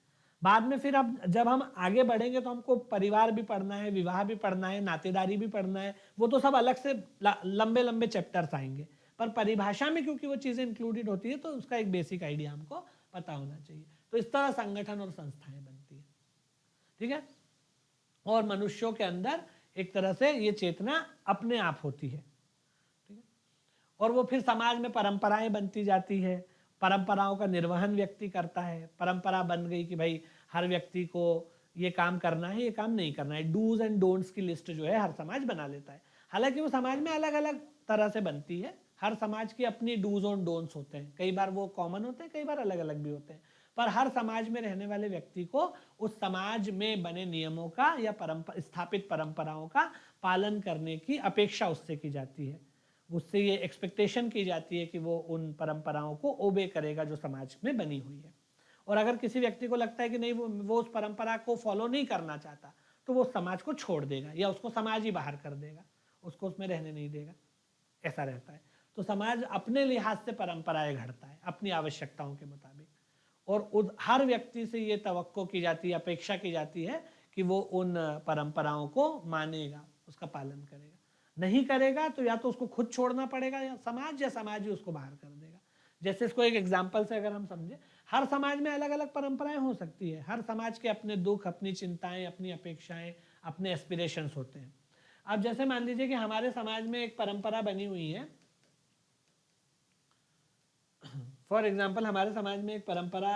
बाद में फिर अब जब हम आगे बढ़ेंगे तो हमको परिवार भी पढ़ना है, विवाह भी पढ़ना है, नातेदारी भी पढ़ना है, वो तो सब अलग से लंबे लंबे चैप्टर्स आएंगे। पर परिभाषा में क्योंकि वो चीजें इंक्लूडेड होती है तो उसका एक बेसिक आइडिया हमको पता होना चाहिए। तो इस तरह संगठन और संस्थाएं बनती है, ठीक है। और मनुष्यों के अंदर एक तरह से ये चेतना अपने आप होती है, ठीक है। और वो फिर समाज में परंपराएं बनती जाती है, परंपराओं का निर्वहन व्यक्ति करता है। परंपरा बन गई कि भाई हर व्यक्ति को ये काम करना है, ये काम नहीं करना है, डूज एंड डोंट्स की लिस्ट जो है हर समाज बना लेता है। हालांकि वो समाज में अलग अलग तरह से बनती है, हर समाज की अपनी डूज और डोंट्स होते हैं, कई बार वो कॉमन होते हैं, कई बार अलग अलग भी होते हैं। पर हर समाज में रहने वाले व्यक्ति को उस समाज में बने नियमों का या स्थापित परंपराओं का पालन करने की अपेक्षा उससे की जाती है। उससे ये एक्सपेक्टेशन की जाती है कि वो उन परंपराओं को ओबे करेगा जो समाज में बनी हुई है। और अगर किसी व्यक्ति को लगता है कि नहीं, वो उस परंपरा को फॉलो नहीं करना चाहता, तो वो समाज को छोड़ देगा या उसको समाज ही बाहर कर देगा, उसको उसमें रहने नहीं देगा। ऐसा रहता है। तो समाज अपने लिहाज से परंपराएं घड़ता है अपनी आवश्यकताओं के मुताबिक, और हर व्यक्ति से ये तवक्को की जाती है, अपेक्षा की जाती है कि वो उन परंपराओं को मानेगा, उसका पालन करेगा। नहीं करेगा तो या तो उसको खुद छोड़ना पड़ेगा या समाज ही उसको बाहर कर देगा। जैसे इसको एक एग्जाम्पल से अगर हम समझे, हर समाज में अलग अलग परंपराएं हो सकती है, हर समाज के अपने दुख, अपनी चिंताएं, अपनी अपेक्षाएं, अपने एस्पिरेशंस होते हैं। अब जैसे मान लीजिए कि हमारे समाज में एक परंपरा बनी हुई है, फॉर एग्जाम्पल हमारे समाज में एक परंपरा,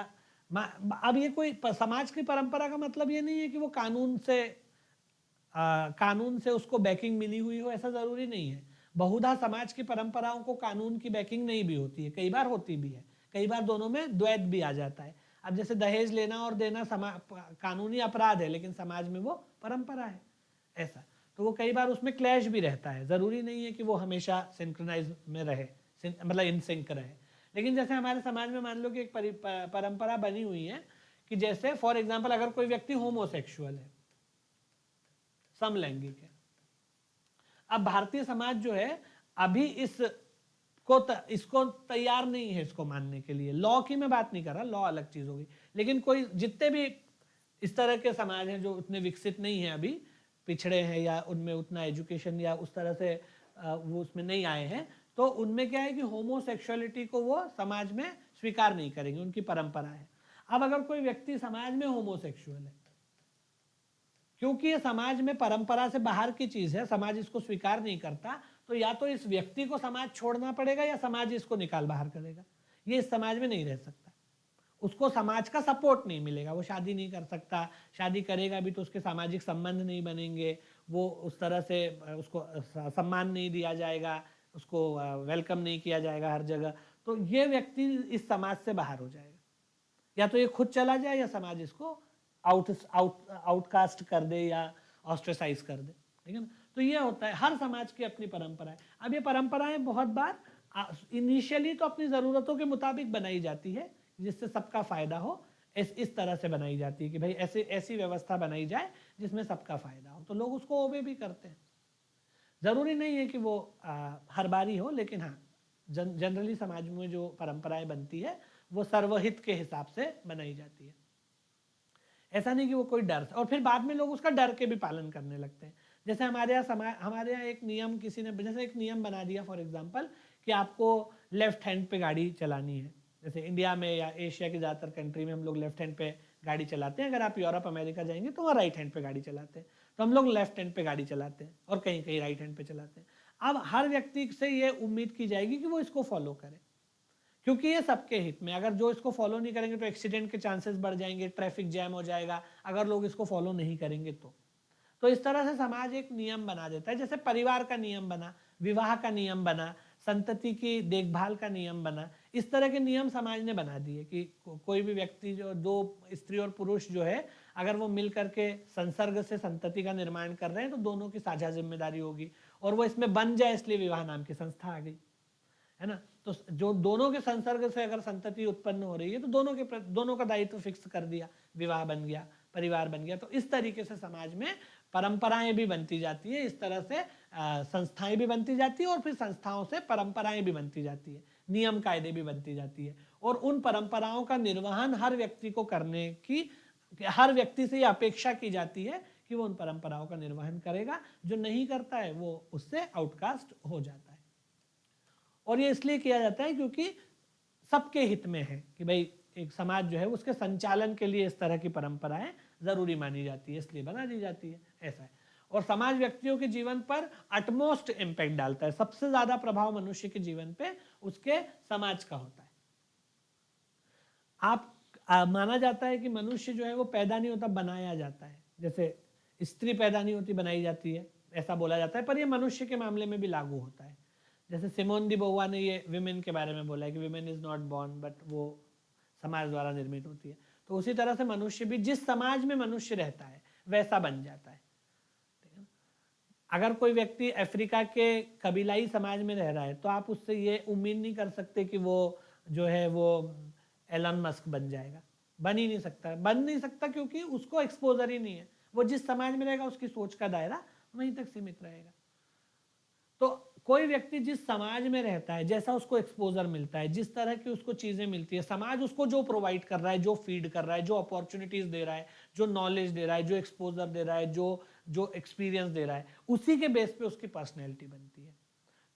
अब ये कोई समाज की परंपरा का मतलब ये नहीं है कि वो कानून से उसको बैकिंग मिली हुई हो, ऐसा जरूरी नहीं है। बहुधा समाज की परंपराओं को कानून की बैकिंग नहीं भी होती है, कई बार होती भी है, कई बार दोनों में द्वैत भी आ जाता है। अब जैसे दहेज लेना और देना कानूनी अपराध है, लेकिन समाज में वो परंपरा है, ऐसा। तो वो कई बार उसमें क्लैश भी रहता है, जरूरी नहीं है कि वो हमेशा सिंक्रोनाइज में रहे, मतलब इन सिंक रहे। लेकिन जैसे हमारे समाज में मान लो कि एक परंपरा बनी हुई है कि जैसे फॉर एग्जाम्पल अगर कोई व्यक्ति होमोसेक्सुअल है, समलैंगिक है, अब भारतीय समाज जो है अभी इसको तैयार नहीं है इसको मानने के लिए। लॉ की मैं बात नहीं कर रहा, लॉ अलग चीज होगी, लेकिन कोई जितने भी इस तरह के समाज हैं जो उतने विकसित नहीं है, अभी पिछड़े हैं या उनमें उतना एजुकेशन या उस तरह से वो उसमें नहीं आए हैं, तो उनमें क्या है कि होमोसेक्सुअलिटी को वो समाज में स्वीकार नहीं करेंगे, उनकी परंपरा है। अब अगर कोई व्यक्ति समाज में होमोसेक्सुअल है, क्योंकि ये समाज में परंपरा से बाहर की चीज है, समाज इसको स्वीकार नहीं करता, तो या तो इस व्यक्ति को समाज छोड़ना पड़ेगा या समाज इसको निकाल बाहर करेगा। ये इस समाज में नहीं रह सकता, उसको समाज का सपोर्ट नहीं मिलेगा, वो शादी नहीं कर सकता, शादी करेगा भी तो उसके सामाजिक संबंध नहीं बनेंगे, वो उस तरह से उसको सम्मान नहीं दिया जाएगा, उसको वेलकम नहीं किया जाएगा हर जगह। तो ये व्यक्ति इस समाज से बाहर हो जाएगा, या तो ये खुद चला जाए या समाज इसको आउटकास्ट कर दे या ऑस्ट्रेसाइज कर दे, ठीक है ना। तो ये होता है, हर समाज की अपनी परंपरा है। अब ये परंपराएं बहुत बार इनिशियली तो अपनी ज़रूरतों के मुताबिक बनाई जाती है जिससे सबका फायदा हो, इस तरह से बनाई जाती है कि भाई ऐसी व्यवस्था बनाई जाए जिसमें सबका फायदा हो, तो लोग उसको ओबे भी करते हैं। ज़रूरी नहीं है कि वो हर बारी हो, लेकिन हाँ जनरली समाज में जो परंपराएं बनती है वो सर्वहित के हिसाब से बनाई जाती है। ऐसा नहीं कि वो कोई डर, और फिर बाद में लोग उसका डर के भी पालन करने लगते हैं। जैसे हमारे यहाँ एक नियम किसी ने, जैसे एक नियम बना दिया फॉर एग्जांपल कि आपको लेफ्ट हैंड पे गाड़ी चलानी है। जैसे इंडिया में या एशिया की ज़्यादातर कंट्री में हम लोग लेफ्ट हैंड पे गाड़ी चलाते हैं, अगर आप यूरोप अमेरिका जाएंगे तो वहाँ राइट हैंड पे गाड़ी चलाते हैं, तो हम लोग लेफ्ट हैंड पे गाड़ी चलाते हैं और कहीं कहीं राइट हैंड पे चलाते हैं। अब हर व्यक्ति से ये उम्मीद की जाएगी कि वो इसको फॉलो करे, क्योंकि ये सबके हित में। अगर जो इसको फॉलो नहीं करेंगे तो एक्सीडेंट के चांसेस बढ़ जाएंगे, ट्रैफिक जैम हो जाएगा अगर लोग इसको फॉलो नहीं करेंगे तो इस तरह से समाज एक नियम बना देता है। जैसे परिवार का नियम बना, विवाह का नियम बना, संतति की देखभाल का नियम बना, इस तरह के नियम समाज ने बना दिए कि कोई भी व्यक्ति, जो दो स्त्री और पुरुष जो है, अगर वो मिल करके संसर्ग से संतति का निर्माण कर रहे हैं तो दोनों की साझा जिम्मेदारी होगी, और वो इसमें बन जाए इसलिए विवाह नाम की संस्था आ गई, है ना। तो जो दोनों के संसर्ग से अगर संतति उत्पन्न हो रही है तो दोनों का दायित्व फिक्स कर दिया, विवाह बन गया, परिवार बन गया। तो इस तरीके से समाज में परंपराएं भी बनती जाती है, इस तरह से संस्थाएं भी बनती जाती है, और फिर संस्थाओं से परंपराएं भी बनती जाती है, नियम कायदे भी बनती जाती है, और उन परंपराओं का निर्वहन हर व्यक्ति को करने की, हर व्यक्ति से ये अपेक्षा की जाती है कि वो उन परंपराओं का निर्वहन करेगा। जो नहीं करता है वो उससे आउटकास्ट हो जाता है। और ये इसलिए किया जाता है क्योंकि सबके हित में है कि भाई एक समाज जो है उसके संचालन के लिए इस तरह की परंपराएं जरूरी मानी जाती है, इसलिए बना दी जाती है, ऐसा है। और समाज व्यक्तियों के जीवन पर अटमोस्ट इम्पैक्ट डालता है, सबसे ज्यादा प्रभाव मनुष्य के जीवन पे उसके समाज का होता है। माना जाता है कि मनुष्य जो है वो पैदा नहीं होता, बनाया जाता है। जैसे स्त्री पैदा नहीं होती, बनाई जाती है, ऐसा बोला जाता है, पर ये मनुष्य के मामले में भी लागू होता है। जैसे सिमोन दी बोवा ने ये विमेन के बारे में बोला है कि women is not born but वो समाज द्वारा निर्मित होती है। तो उसी तरह से मनुष्य भी जिस समाज में मनुष्य रहता है वैसा बन जाता है, ठीक है। अगर कोई व्यक्ति अफ्रीका के कबीलाई समाज में रह रहा है तो आप उससे ये उम्मीद नहीं कर सकते कि वो जो है वो एलन मस्क बन जाएगा, बन ही नहीं सकता, क्योंकि उसको एक्सपोजर ही नहीं है। वो जिस समाज में रहेगा उसकी सोच का दायरा वहीं तक सीमित रहेगा। तो कोई व्यक्ति जिस समाज में रहता है, जैसा उसको एक्सपोजर मिलता है, जिस तरह की उसको चीजें मिलती है, समाज उसको जो प्रोवाइड कर रहा है, जो फीड कर रहा है, जो अपॉर्चुनिटीज दे रहा है, जो नॉलेज दे रहा है, जो एक्सपोजर दे रहा है, जो एक्सपीरियंस दे रहा है, उसी के बेस पे उसकी पर्सनैलिटी बनती है।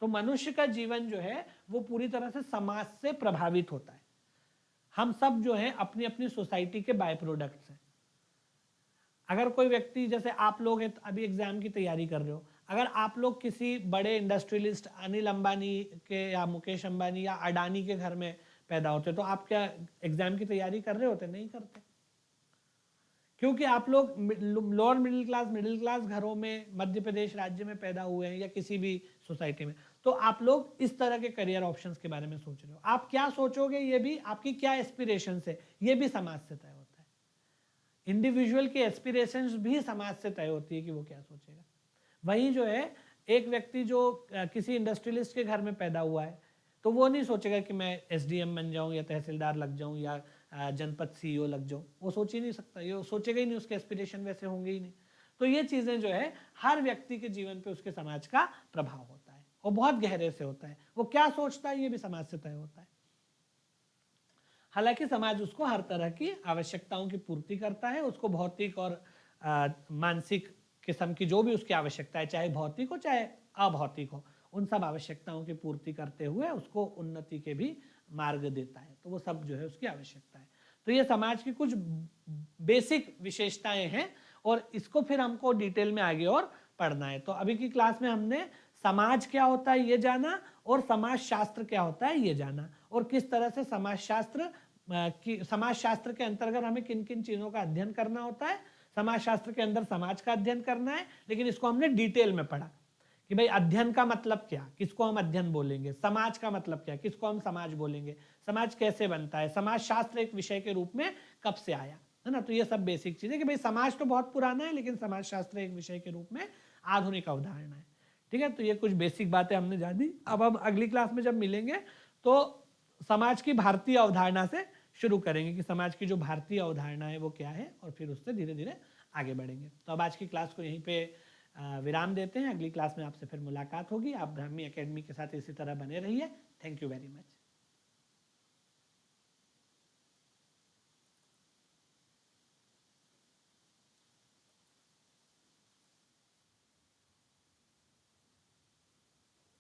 तो मनुष्य का जीवन जो है वो पूरी तरह से समाज से प्रभावित होता है। हम सब जो है अपनी अपनी सोसाइटी के बाय प्रोडक्ट्स हैं। अगर कोई व्यक्ति, जैसे आप लोग हैं अभी एग्जाम की तैयारी कर रहे हो, अगर आप लोग किसी बड़े इंडस्ट्रियलिस्ट अनिल अंबानी के या मुकेश अंबानी या अडानी के घर में पैदा होते तो आप क्या एग्जाम की तैयारी कर रहे होते? नहीं करते, क्योंकि आप लोग लोअर मिडिल क्लास घरों में मध्य प्रदेश राज्य में पैदा हुए हैं या किसी भी सोसाइटी में, तो आप लोग इस तरह के करियर ऑप्शंस के बारे में सोच रहे हो। आप क्या सोचोगे, ये भी आपकी क्या एस्पिरेशन है, ये भी समाज से तय होता है। इंडिविजुअल की एस्पिरेशंस भी समाज से तय होती है कि वो क्या सोचेगा। वही जो है एक व्यक्ति जो किसी इंडस्ट्रियलिस्ट के घर में पैदा हुआ है तो वो नहीं सोचेगा कि मैं एसडीएम बन जाऊं या तहसीलदार लग जाऊं या जनपद सीईओ लग जाऊं, वो सोच ही नहीं सकता, ये सोचेगा ही नहीं, उसके एस्पिरेशन वैसे होंगे ही नहीं। तो ये चीजें जो है हर व्यक्ति के जीवन पे उसके समाज का प्रभाव होता है और बहुत गहरे से होता है। वो क्या सोचता है ये भी समाज से तय होता है। हालांकि समाज उसको हर तरह की आवश्यकताओं की पूर्ति करता है, उसको भौतिक और मानसिक किस्म की जो भी उसकी आवश्यकता है, चाहे भौतिक हो चाहे अभौतिक हो, उन सब आवश्यकताओं की पूर्ति करते हुए उसको उन्नति के भी मार्ग देता है। तो वो सब जो है उसकी आवश्यकता है। तो ये समाज की कुछ बेसिक विशेषताएं हैं और इसको फिर हमको डिटेल में आगे और पढ़ना है। तो अभी की क्लास में हमने समाज क्या होता है ये जाना और समाज शास्त्र क्या होता है ये जाना, और किस तरह से समाज शास्त्र के अंतर्गत हमें किन किन चीजों का अध्ययन करना होता है। समाज शास्त्र के अंदर समाज का अध्ययन करना है, लेकिन इसको हमने डिटेल में पढ़ा कि भाई अध्ययन का मतलब क्या, किसको हम अध्ययन बोलेंगे, समाज का मतलब क्या, किसको हम समाज बोलेंगे, समाज कैसे बनता है, समाज शास्त्र एक विषय के रूप में कब से आया, है ना। तो ये सब बेसिक चीजें कि भाई समाज तो बहुत पुराना है लेकिन समाज शास्त्र एक विषय के रूप में आधुनिक अवधारणा है। ठीक है, तो ये कुछ बेसिक बातें हमने जानी। अब हम अगली क्लास में जब मिलेंगे तो समाज की भारतीय अवधारणा से शुरू करेंगे कि समाज की जो भारतीय अवधारणा है वो क्या है, और फिर उससे धीरे धीरे आगे बढ़ेंगे। तो अब आज की क्लास को यहीं पे विराम देते हैं। अगली क्लास में आपसे फिर मुलाकात होगी। आप ब्राह्मी एकेडमी के साथ इसी तरह बने रहिए। Thank you very much.